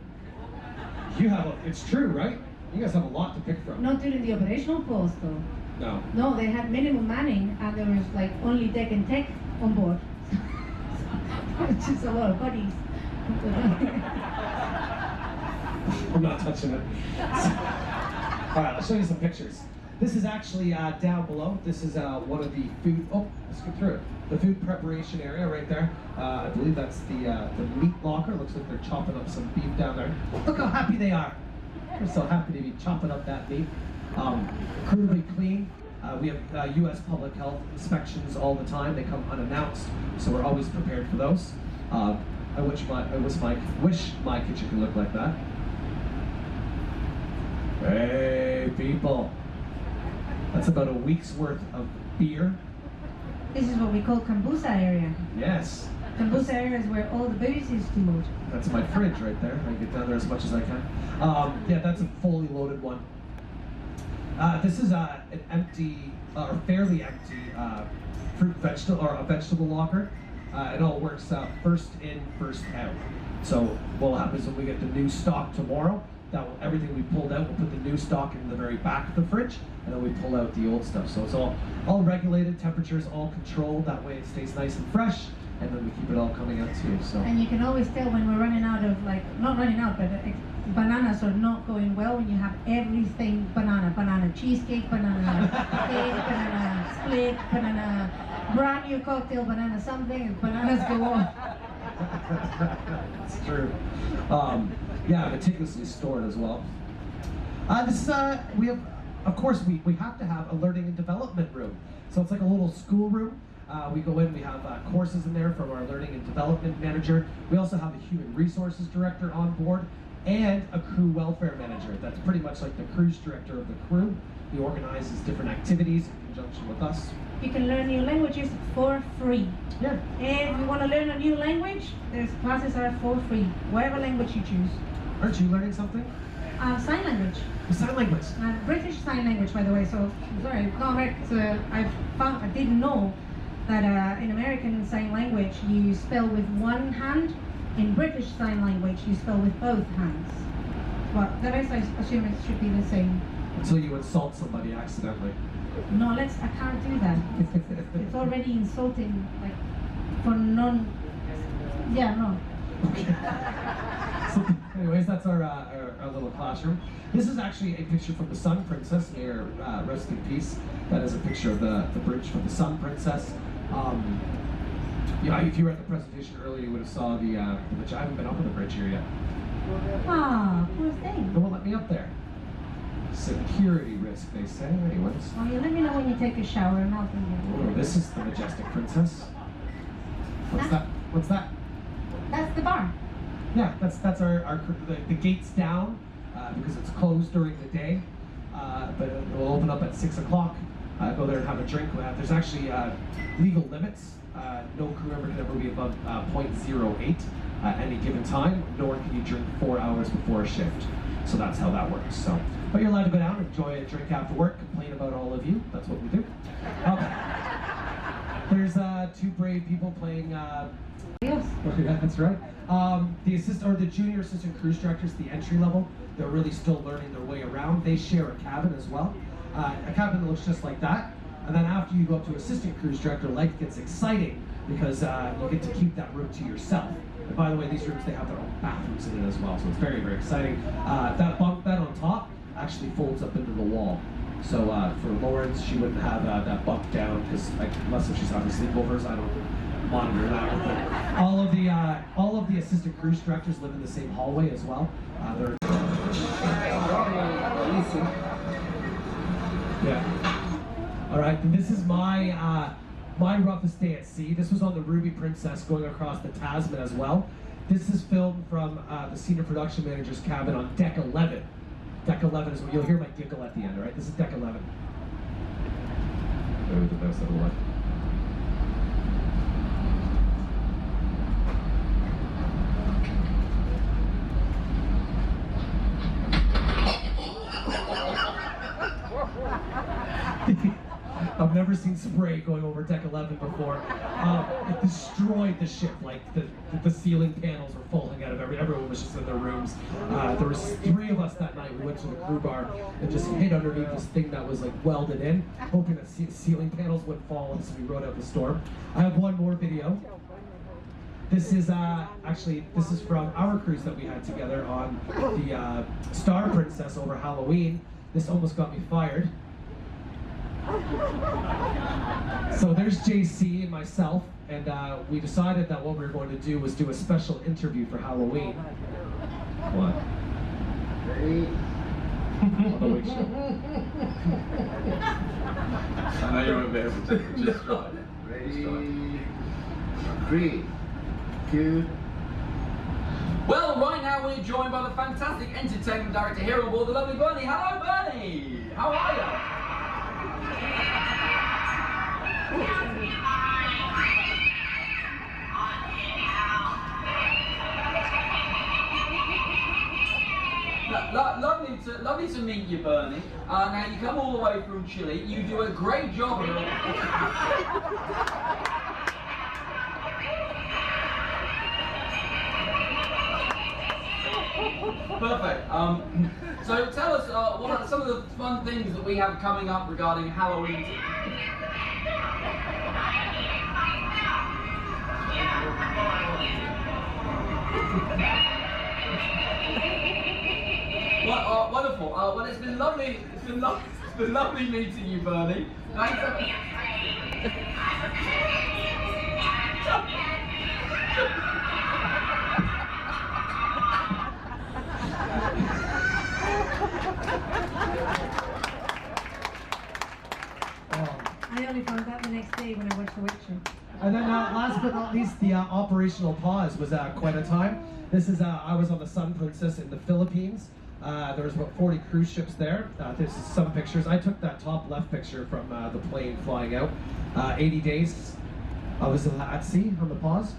Speaker 3: It's true, right? You guys have a lot to pick from.
Speaker 1: Not during the operational course, though.
Speaker 3: No.
Speaker 1: No, they had minimum manning and there was like only deck and tech on board. Which is a lot of bodies.
Speaker 3: I'm not touching it. Alright, I'll show you some pictures. This is actually down below. This is one of the food, let's get through it. The food preparation area right there. I believe that's the meat locker. Looks like they're chopping up some beef down there. Look how happy they are. They're so happy to be chopping up that meat. Incredibly clean. We have U.S. public health inspections all the time. They come unannounced, so we're always prepared for those. I wish my kitchen could look like that. Hey, people. That's about a week's worth of beer.
Speaker 1: This is what we call Kambusa area.
Speaker 3: Yes.
Speaker 1: Kambusa area is where all the booze is stored.
Speaker 3: That's my fridge right there. I get down there as much as I can. Yeah, that's a fully loaded one. This is an empty, or fairly empty, a vegetable locker. It all works first in, first out. So what happens when we get the new stock tomorrow? Everything we pulled out, we'll put the new stock in the very back of the fridge, and then we pull out the old stuff. So it's all regulated, temperatures all controlled. That way it stays nice and fresh, and then we keep it all coming out too. So.
Speaker 1: And you can always tell when we're running out of, like, not running out, but bananas are not going well when you have everything banana cheesecake, banana cake, banana split, banana brand new cocktail, banana something, and bananas go on.
Speaker 3: It's true. Yeah, meticulously stored as well. We have, of course, we have to have a learning and development room. So it's like a little school room. We go in, we have courses in there from our learning and development manager. We also have a human resources director on board and a crew welfare manager. That's pretty much like the cruise director of the crew. He organizes different activities in conjunction with us.
Speaker 1: You can learn new languages for free.
Speaker 3: Yeah.
Speaker 1: And if you want to learn a new language, there's classes are for free, whatever language you choose.
Speaker 3: Aren't you learning something?
Speaker 1: Sign language.
Speaker 3: Sign language.
Speaker 1: British Sign Language, by the way. So sorry, I didn't know that in American Sign Language you spell with one hand. In British Sign Language you spell with both hands. But the rest I assume it should be the same.
Speaker 3: Until you insult somebody accidentally.
Speaker 1: No, I can't do that. It's already insulting, like, for yeah, no.
Speaker 3: Okay. So, anyways, that's our little classroom. This is actually a picture from the Sun Princess, may her rest in peace. That is a picture of the bridge from the Sun Princess. Yeah, if you were at the presentation earlier, you would have saw the which I haven't been up on the bridge here yet.
Speaker 1: Ah, poor thing.
Speaker 3: They won't let me up there. Security risk, they say. Anyways.
Speaker 1: Well, you let me know when you take a shower and I'll bring you.
Speaker 3: Oh, this is the Majestic Princess. What's that? What's that?
Speaker 1: That's the bar.
Speaker 3: Yeah, that's our the gates down because it's closed during the day, but it'll open up at 6 o'clock. Go there and have a drink. There's actually legal limits. No crew member can ever be above 0.08 at any given time, nor can you drink 4 hours before a shift. So that's how that works. So, but you're allowed to go down, enjoy a drink after work, complain about all of you. That's what we do. There's 2 brave people playing.
Speaker 1: Yes.
Speaker 3: Yeah, that's right. The junior assistant cruise directors, the entry level, they're really still learning their way around. They share a cabin as well. A cabin that looks just like that. And then after you go up to assistant cruise director, life gets exciting because you get to keep that room to yourself. And by the way, these rooms, they have their own bathrooms in it as well, so it's very, very exciting. That bunk bed on top actually folds up into the wall. So for Lauren, she wouldn't have that bunk down because unless if she's having sleepovers, I don't monitor that. All of the assistant cruise directors live in the same hallway as well. Yeah. All right. And this is my roughest day at sea. This was on the Ruby Princess going across the Tasman as well. This is filmed from the senior production manager's cabin on deck 11. Deck 11 is where you'll hear my giggle at the end. All right. This is deck 11. That was the best of luck. I've never seen spray going over deck 11 before. It destroyed the ship. Like the ceiling panels were falling out of everyone was just in their rooms. There was 3 of us that night. We went to the crew bar and just hid underneath this thing that was like welded in, hoping that ceiling panels would fall as we rode out the storm. I have one more video. This is this is from our cruise that we had together on the Star Princess over Halloween. This almost got me fired. So there's JC and myself, and we decided that what we were going to do was do a special interview for Halloween. What? On the wake show.
Speaker 4: I know you won't be able to. Just try.
Speaker 5: Ready? 3, 2.
Speaker 4: Well, right now we're joined by the fantastic entertainment director here on board, the lovely Bernie. Hello, Bernie. How are you? Lovely to meet you, Bernie. Now you come all the way from Chile. You do a great job here. Perfect. So tell us what are some of the fun things that we have coming up regarding Halloween. Wonderful. Well, it's been lovely. It's been lovely meeting you, Bernie. Thanks.
Speaker 1: I only found out the next day when I watched The Witcher.
Speaker 3: And then last but not least, the operational pause was quite a time. This is, I was on the Sun Princess in the Philippines. There was about 40 cruise ships there. This is some pictures. I took that top left picture from the plane flying out. 80 days I was at sea on the pause.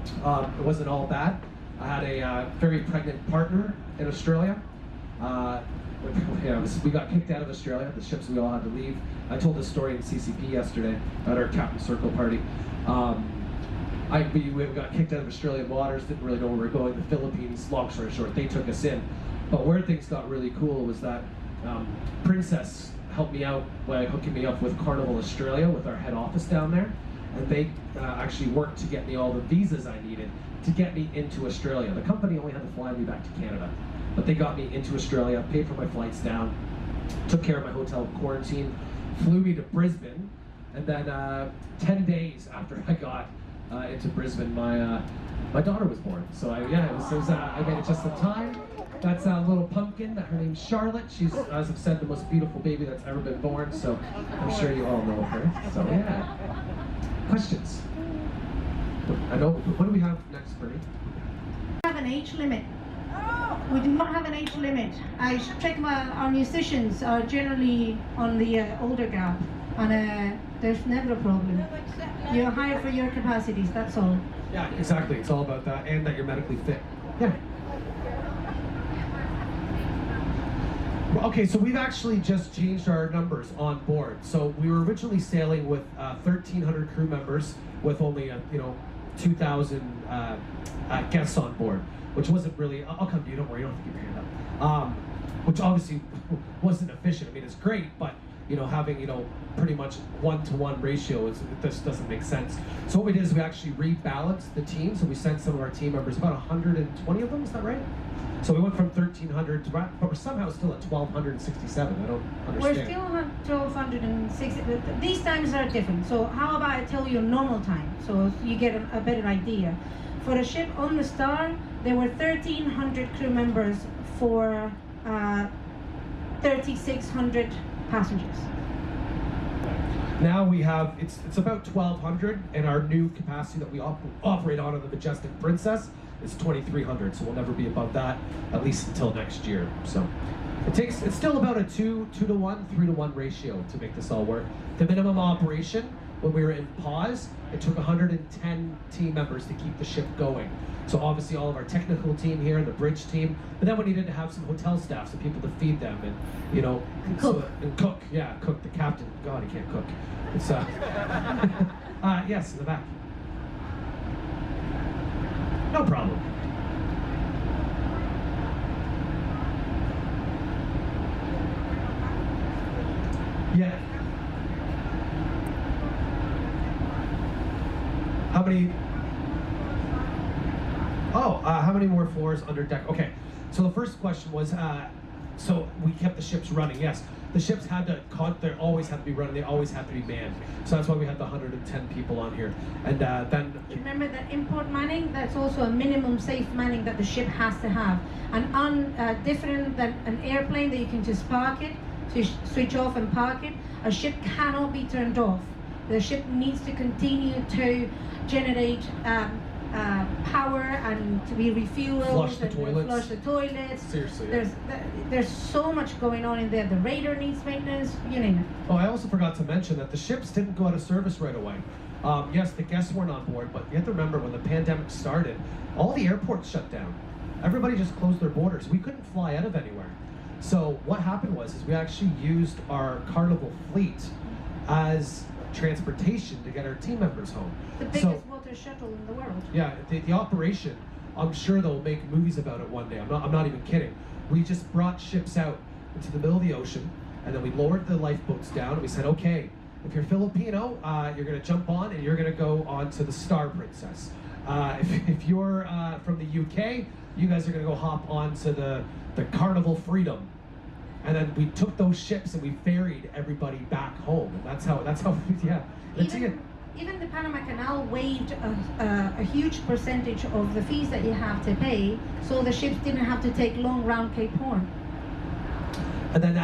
Speaker 3: It wasn't all bad. I had a very pregnant partner in Australia. We got kicked out of Australia, the ships we all had to leave. I told this story in CCP yesterday at our Captain Circle party. We got kicked out of Australian waters, didn't really know where we were going. The Philippines, long story short, they took us in. But where things got really cool was that Princess helped me out by hooking me up with Carnival Australia, with our head office down there. And they actually worked to get me all the visas I needed to get me into Australia. The company only had to fly me back to Canada. But they got me into Australia, paid for my flights down, took care of my hotel quarantine, flew me to Brisbane, and then 10 days after I got into Brisbane, my daughter was born. So I made it just in time. That's a little pumpkin. Her name's Charlotte. She's, as I've said, the most beautiful baby that's ever been born. So I'm sure you all know her. So yeah. Questions? I know. What do we have next, Bernie?
Speaker 1: We have an age limit. We do not have an age limit. I should check our musicians are generally on the older gap, and there's never a problem. You're hired for your capacities, that's all.
Speaker 3: Yeah, exactly. It's all about that, and that you're medically fit. Yeah. Okay, so we've actually just changed our numbers on board. So we were originally sailing with 1,300 crew members with only 2,000 guests on board, which wasn't really. I'll come to you. Don't worry. You don't have to keep your hand up. Which obviously wasn't efficient. I mean, it's great, but having pretty much 1-to-1 ratio this doesn't make sense. So what we did is we actually rebalanced the team. So we sent some of our team members, about 120 of them. Is that right? So we went from 1,300 to, but we're somehow still at 1,267. I don't understand.
Speaker 1: We're still at 1,260. These times are different. So how about I tell you normal time, so you get a better idea. For a ship on the Star, there were 1,300 crew members for 3,600 passengers.
Speaker 3: Now we have, it's about 1,200, and our new capacity that we operate on the Majestic Princess is 2,300, so we'll never be above that, at least until next year. So it's still about a 2-to-1, 3-to-1 ratio to make this all work. The minimum operation, when we were in pause, it took 110 team members to keep the ship going. So obviously all of our technical team here and the bridge team, but then we needed to have some hotel staff, some people to feed them and
Speaker 1: cook.
Speaker 3: Cook. The captain, God, he can't cook. It's yes, in the back. No problem. Yeah. How many? How many more floors under deck? Okay, so the first question was, so we kept the ships running. Yes, the ships had to, they always had to be running. They always had to be manned. So that's why we had the 110 people on here. And then.
Speaker 1: Remember that import manning, that's also a minimum safe manning that the ship has to have. And different than an airplane that you can just park it, switch off and park it, a ship cannot be turned off. The ship needs to continue to generate power and to be refueled.
Speaker 3: Flush the toilets.
Speaker 1: Flush the toilets.
Speaker 3: Seriously.
Speaker 1: There's so much going on in there. The radar needs maintenance, you name it.
Speaker 3: Oh, I also forgot to mention that the ships didn't go out of service right away. Yes, the guests weren't on board, but you have to remember when the pandemic started, all the airports shut down. Everybody just closed their borders. We couldn't fly out of anywhere. So what happened was we actually used our Carnival fleet as transportation to get our team members home.
Speaker 1: The biggest water shuttle in the world.
Speaker 3: Yeah, the operation, I'm sure they'll make movies about it one day. I'm not even kidding. We just brought ships out into the middle of the ocean, and then we lowered the lifeboats down, and we said, okay, if you're Filipino, you're gonna jump on and you're gonna go on to the Star Princess. If you're from the UK, you guys are gonna go hop on to the Carnival Freedom. And then we took those ships and we ferried everybody back home. And that's how yeah.
Speaker 1: Even the Panama Canal waived a huge percentage of the fees that you have to pay, so the ships didn't have to take long round Cape Horn.
Speaker 3: And then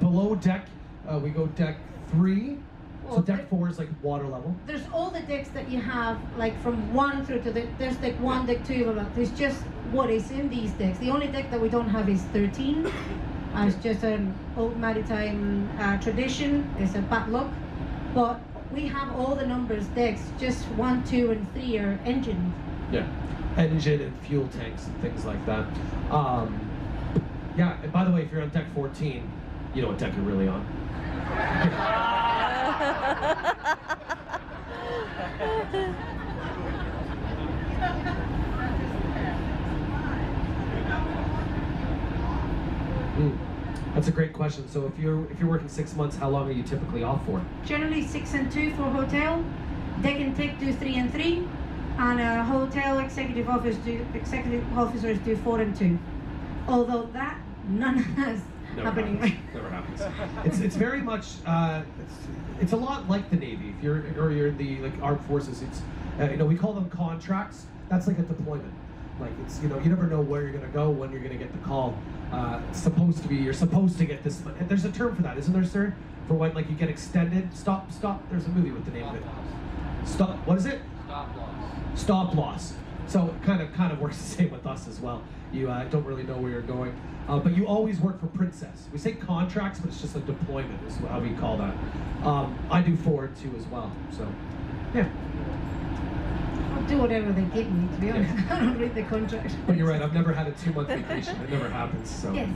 Speaker 3: below deck, we go deck 3. So deck 4 is like water level.
Speaker 1: There's all the decks that you have, like from 1 through to there's deck 1, deck 2, blah, blah. There's just what is in these decks. The only deck that we don't have is 13. It's just an old maritime tradition. It's a bad luck. But we have all the numbers decks. Just 1, 2, and 3 are engine.
Speaker 3: Yeah, engine and fuel tanks and things like that. Yeah, and by the way, if you're on deck 14, you know what deck you're really on. That's a great question. So if you're working 6 months, how long are you typically off for?
Speaker 1: Generally 6 and 2 for hotel. Deck and tech do 3 and 3, and hotel executive officers do 4 and 2. Although that none of us
Speaker 2: Never
Speaker 1: happening.
Speaker 2: happens. Never happens. It's very much it's a lot like the Navy. If you're in the like armed forces, it's we call them contracts. That's like a deployment. Like it's you never know where you're gonna go, when you're gonna get the call. It's supposed to be you're supposed to get this. There's a term for that, isn't there, sir? For when like you get extended. Stop. There's a movie with the name of it. Stop. What is it?
Speaker 4: Stop loss.
Speaker 2: Stop loss. So it kind of works the same with us as well. You don't really know where you're going, but you always work for Princess. We say contracts, but it's just a deployment is how we call that. I do forward too as well. So yeah.
Speaker 1: I'll do whatever they give me, to be honest. I don't read the contract.
Speaker 2: But you're right, I've never had a 2-month vacation. It never happens. So.
Speaker 1: Yes.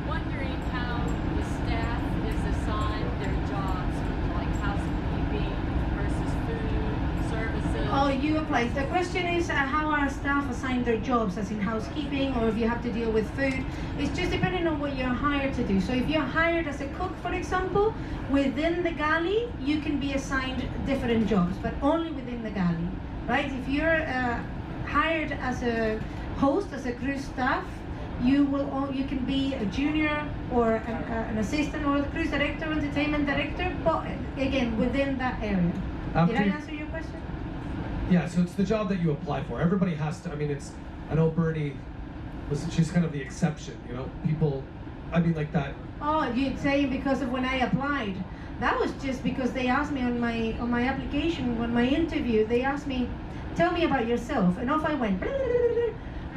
Speaker 6: Wondering how the staff is assigned their jobs, like housekeeping versus food, services.
Speaker 1: Oh, you apply. The question is how are staff assigned their jobs, as in housekeeping, or if you have to deal with food. It's just depending on what you're hired to do. So if you're hired as a cook, for example, within the galley, you can be assigned different jobs, but only within the galley. Right? If you're hired as a host, as a cruise staff, you can be a junior or an assistant or a cruise director, entertainment director, but again within that area. Did I answer your question?
Speaker 2: Yeah. So it's the job that you apply for. Everybody has to. I mean, I know Bernie she's kind of the exception. People. I mean, like that.
Speaker 1: Oh, you'd say because of when I applied. That was just because they asked me on my application, on my interview, they asked me, tell me about yourself. And off I went.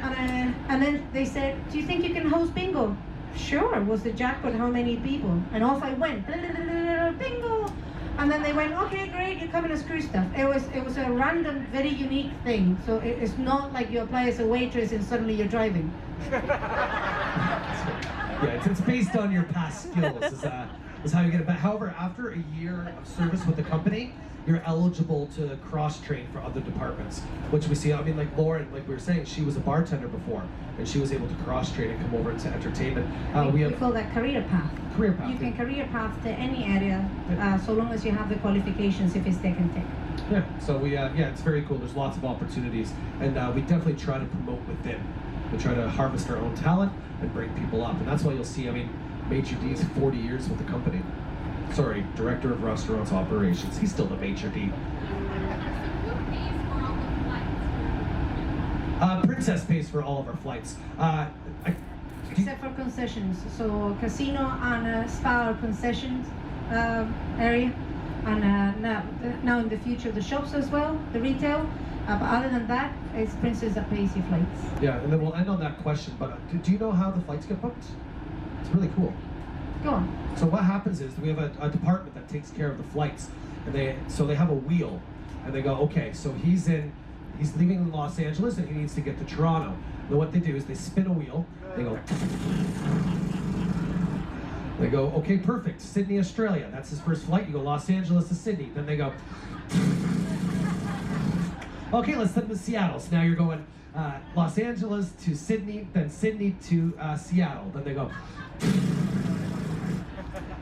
Speaker 1: And then they said, do you think you can host bingo? Sure. Was the jackpot how many people? And off I went. Bingo. And then they went, okay, great, you're coming as crew staff. It was a random, very unique thing. So it's not like you apply as a waitress and suddenly you're driving.
Speaker 2: Yeah, it's based on your past skills. Is how you get it back. However, after a year of service with the company, you're eligible to cross-train for other departments, which we see. I mean, like Lauren, like we were saying, she was a bartender before, and she was able to cross-train and come over into entertainment.
Speaker 1: We call that career path.
Speaker 2: Career path.
Speaker 1: You can career path to any area, so long as you have the qualifications, if it's tech and tech.
Speaker 2: Yeah, so it's very cool. There's lots of opportunities, and we definitely try to promote within. We try to harvest our own talent and bring people up, and that's why you'll see, I mean, Maitre D's 40 years with the company. Sorry, Director of Restaurants Operations. He's still the Maitre D. Princess pays for all of our flights.
Speaker 1: Except for concessions. So casino and spa are concessions area. And now in the future the shops as well, the retail. But other than that, it's Princess that pays your flights.
Speaker 2: Yeah, and then we'll end on that question, but do you know how the flights get booked? It's really cool.
Speaker 1: Go on.
Speaker 2: So what happens is we have a department that takes care of the flights, and they have a wheel, and they go, okay, so he's leaving in Los Angeles and he needs to get to Toronto. And what they do is they spin a wheel, they go, okay, perfect, Sydney, Australia, that's his first flight. You go Los Angeles to Sydney, then they go, okay, let's send them to Seattle. So now you're going Los Angeles to Sydney, then Sydney to Seattle. Then they go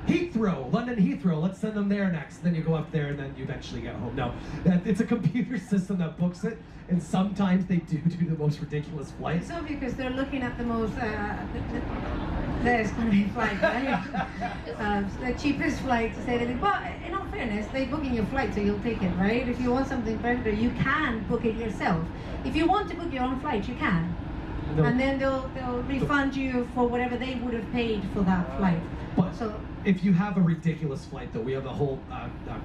Speaker 2: Heathrow, London Heathrow, let's send them there next. Then you go up there and then you eventually get home. No, it's a computer system that books it, and sometimes they do the most ridiculous flights.
Speaker 1: So because they're looking at the most, there's going to be flight, right? The cheapest flight to say anything. But in all fairness, they book in your flight, so you'll take it, right? If you want something better, you can book it yourself. If you want to book your own flight, you can. No. And then they'll refund you for whatever they would have paid for that flight.
Speaker 2: But so, if you have a ridiculous flight, though, we have a whole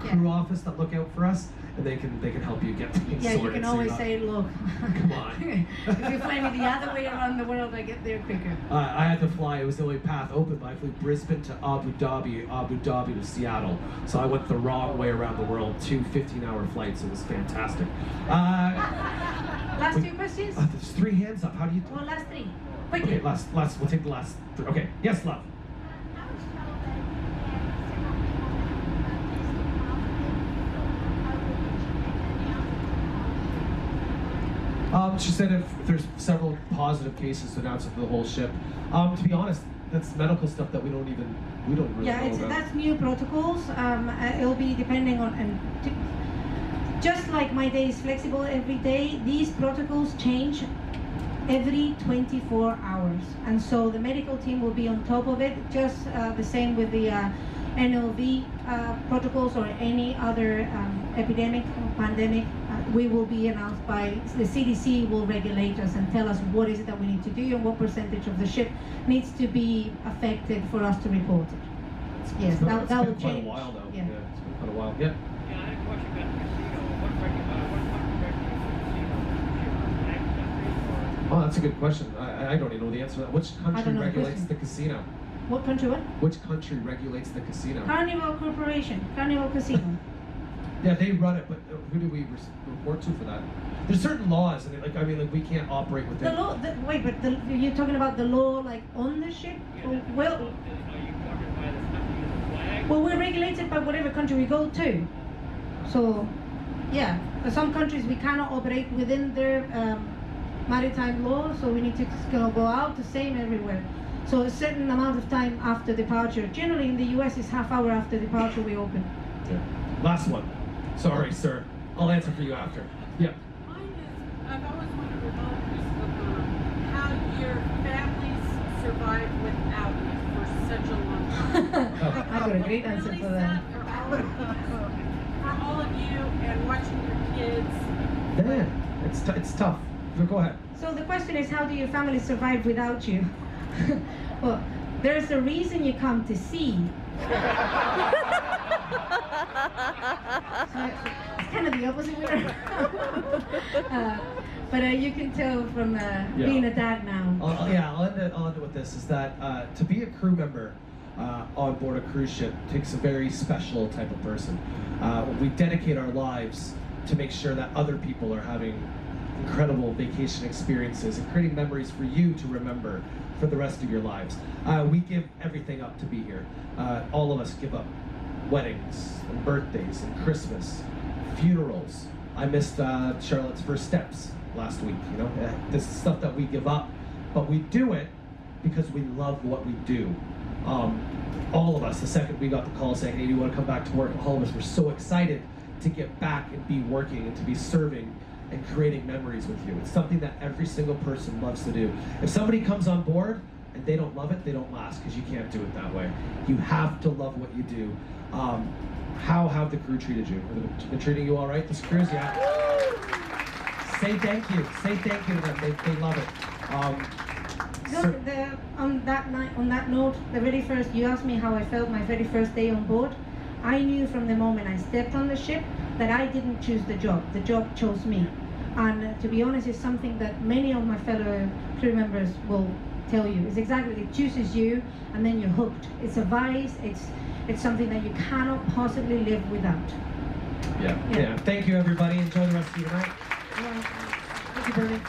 Speaker 2: crew office that look out for us, and they can help you get things sorted.
Speaker 1: Yeah, you can always say, look,
Speaker 2: come on.
Speaker 1: If you fly me the other way around the world, I get there quicker.
Speaker 2: I had to fly. It was the only path open, but I flew Brisbane to Abu Dhabi to Seattle. So I went the wrong way around the world, 2 15-hour flights. It was fantastic.
Speaker 1: Last 2 questions?
Speaker 2: There's 3 hands up. How do you?
Speaker 1: Well, last 3. Quickly.
Speaker 2: Okay, last. We'll take the last 3. Okay. Yes, love. She said if there's several positive cases to announce it for the whole ship. To be honest, that's medical stuff that we don't really know about.
Speaker 1: That's new protocols. It'll be depending on, and just like my day is flexible every day, these protocols change every 24 hours. And so the medical team will be on top of it, just the same with the NLV protocols or any other epidemic or pandemic. We will be announced by the CDC, will regulate us and tell us what is it that we need to do and what percentage of the ship needs to be affected for us to report it. Yes, that will
Speaker 3: It's been quite
Speaker 1: change.
Speaker 3: a while though.
Speaker 1: Yeah.
Speaker 3: It's been quite a while. Yeah.
Speaker 7: Yeah, I had a question about the casino. What country
Speaker 3: Oh, that's a good question. I don't even know the answer to that. Which country
Speaker 1: don't know the
Speaker 3: regulates
Speaker 1: question.
Speaker 3: the casino?
Speaker 1: What country? What?
Speaker 3: Which country regulates the casino?
Speaker 1: Carnival Corporation, Carnival Casino.
Speaker 3: Yeah, they run it, but who do we report to for that? There's certain laws, and like we can't operate
Speaker 1: The
Speaker 3: within.
Speaker 1: law. Wait, but you're talking about the law, like on the ship? Well,
Speaker 7: Are you covered by the country and the flag?
Speaker 1: well, we're regulated by whatever country we go to. So, yeah, for some countries we cannot operate within their maritime law, so we need to go out. The same everywhere. So a certain amount of time after departure. Generally, in the U.S., it's half hour after departure we open.
Speaker 3: Yeah. Last one. Sorry, sir. I'll answer for you after. Yeah.
Speaker 8: Mine is, I've always wanted to know how your families survived without you for such a long time.
Speaker 1: I got a great answer
Speaker 8: Really
Speaker 1: for that.
Speaker 8: sad for all of you and watching your kids.
Speaker 3: Yeah. It's tough. So go ahead.
Speaker 1: So the question is, how do your family survive without you? Well, there's a reason you come to sea. So it's kind of the opposite way. But you can tell from being a dad now.
Speaker 3: I'll end it with this, is that to be a crew member on board a cruise ship takes a very special type of person. We dedicate our lives to make sure that other people are having incredible vacation experiences and creating memories for you to remember for the rest of your lives. We give everything up to be here. All of us give up weddings and birthdays and Christmas, funerals. I missed Charlotte's first steps last week. You know, this is stuff that we give up, but we do it because we love what we do. All of us, the second we got the call saying, hey, do you want to come back to work? All of us were so excited to get back and be working and to be serving and creating memories with you. It's something that every single person loves to do. If somebody comes on board and they don't love it, they don't last, because you can't do it that way. You have to love what you do. How have the crew treated you? Have they been treating you all right, this cruise? Yeah. Say thank you. Say thank you to them. They love it.
Speaker 1: On that note, the very first, you asked me how I felt my very first day on board. I knew from the moment I stepped on the ship that I didn't choose the job chose me. And to be honest, it's something that many of my fellow crew members will tell you. It's exactly, it chooses you and then you're hooked. It's a vice, it's something that you cannot possibly live without.
Speaker 3: Yeah. Thank you, everybody. Enjoy the rest of your night.
Speaker 1: Thank you, Bernie.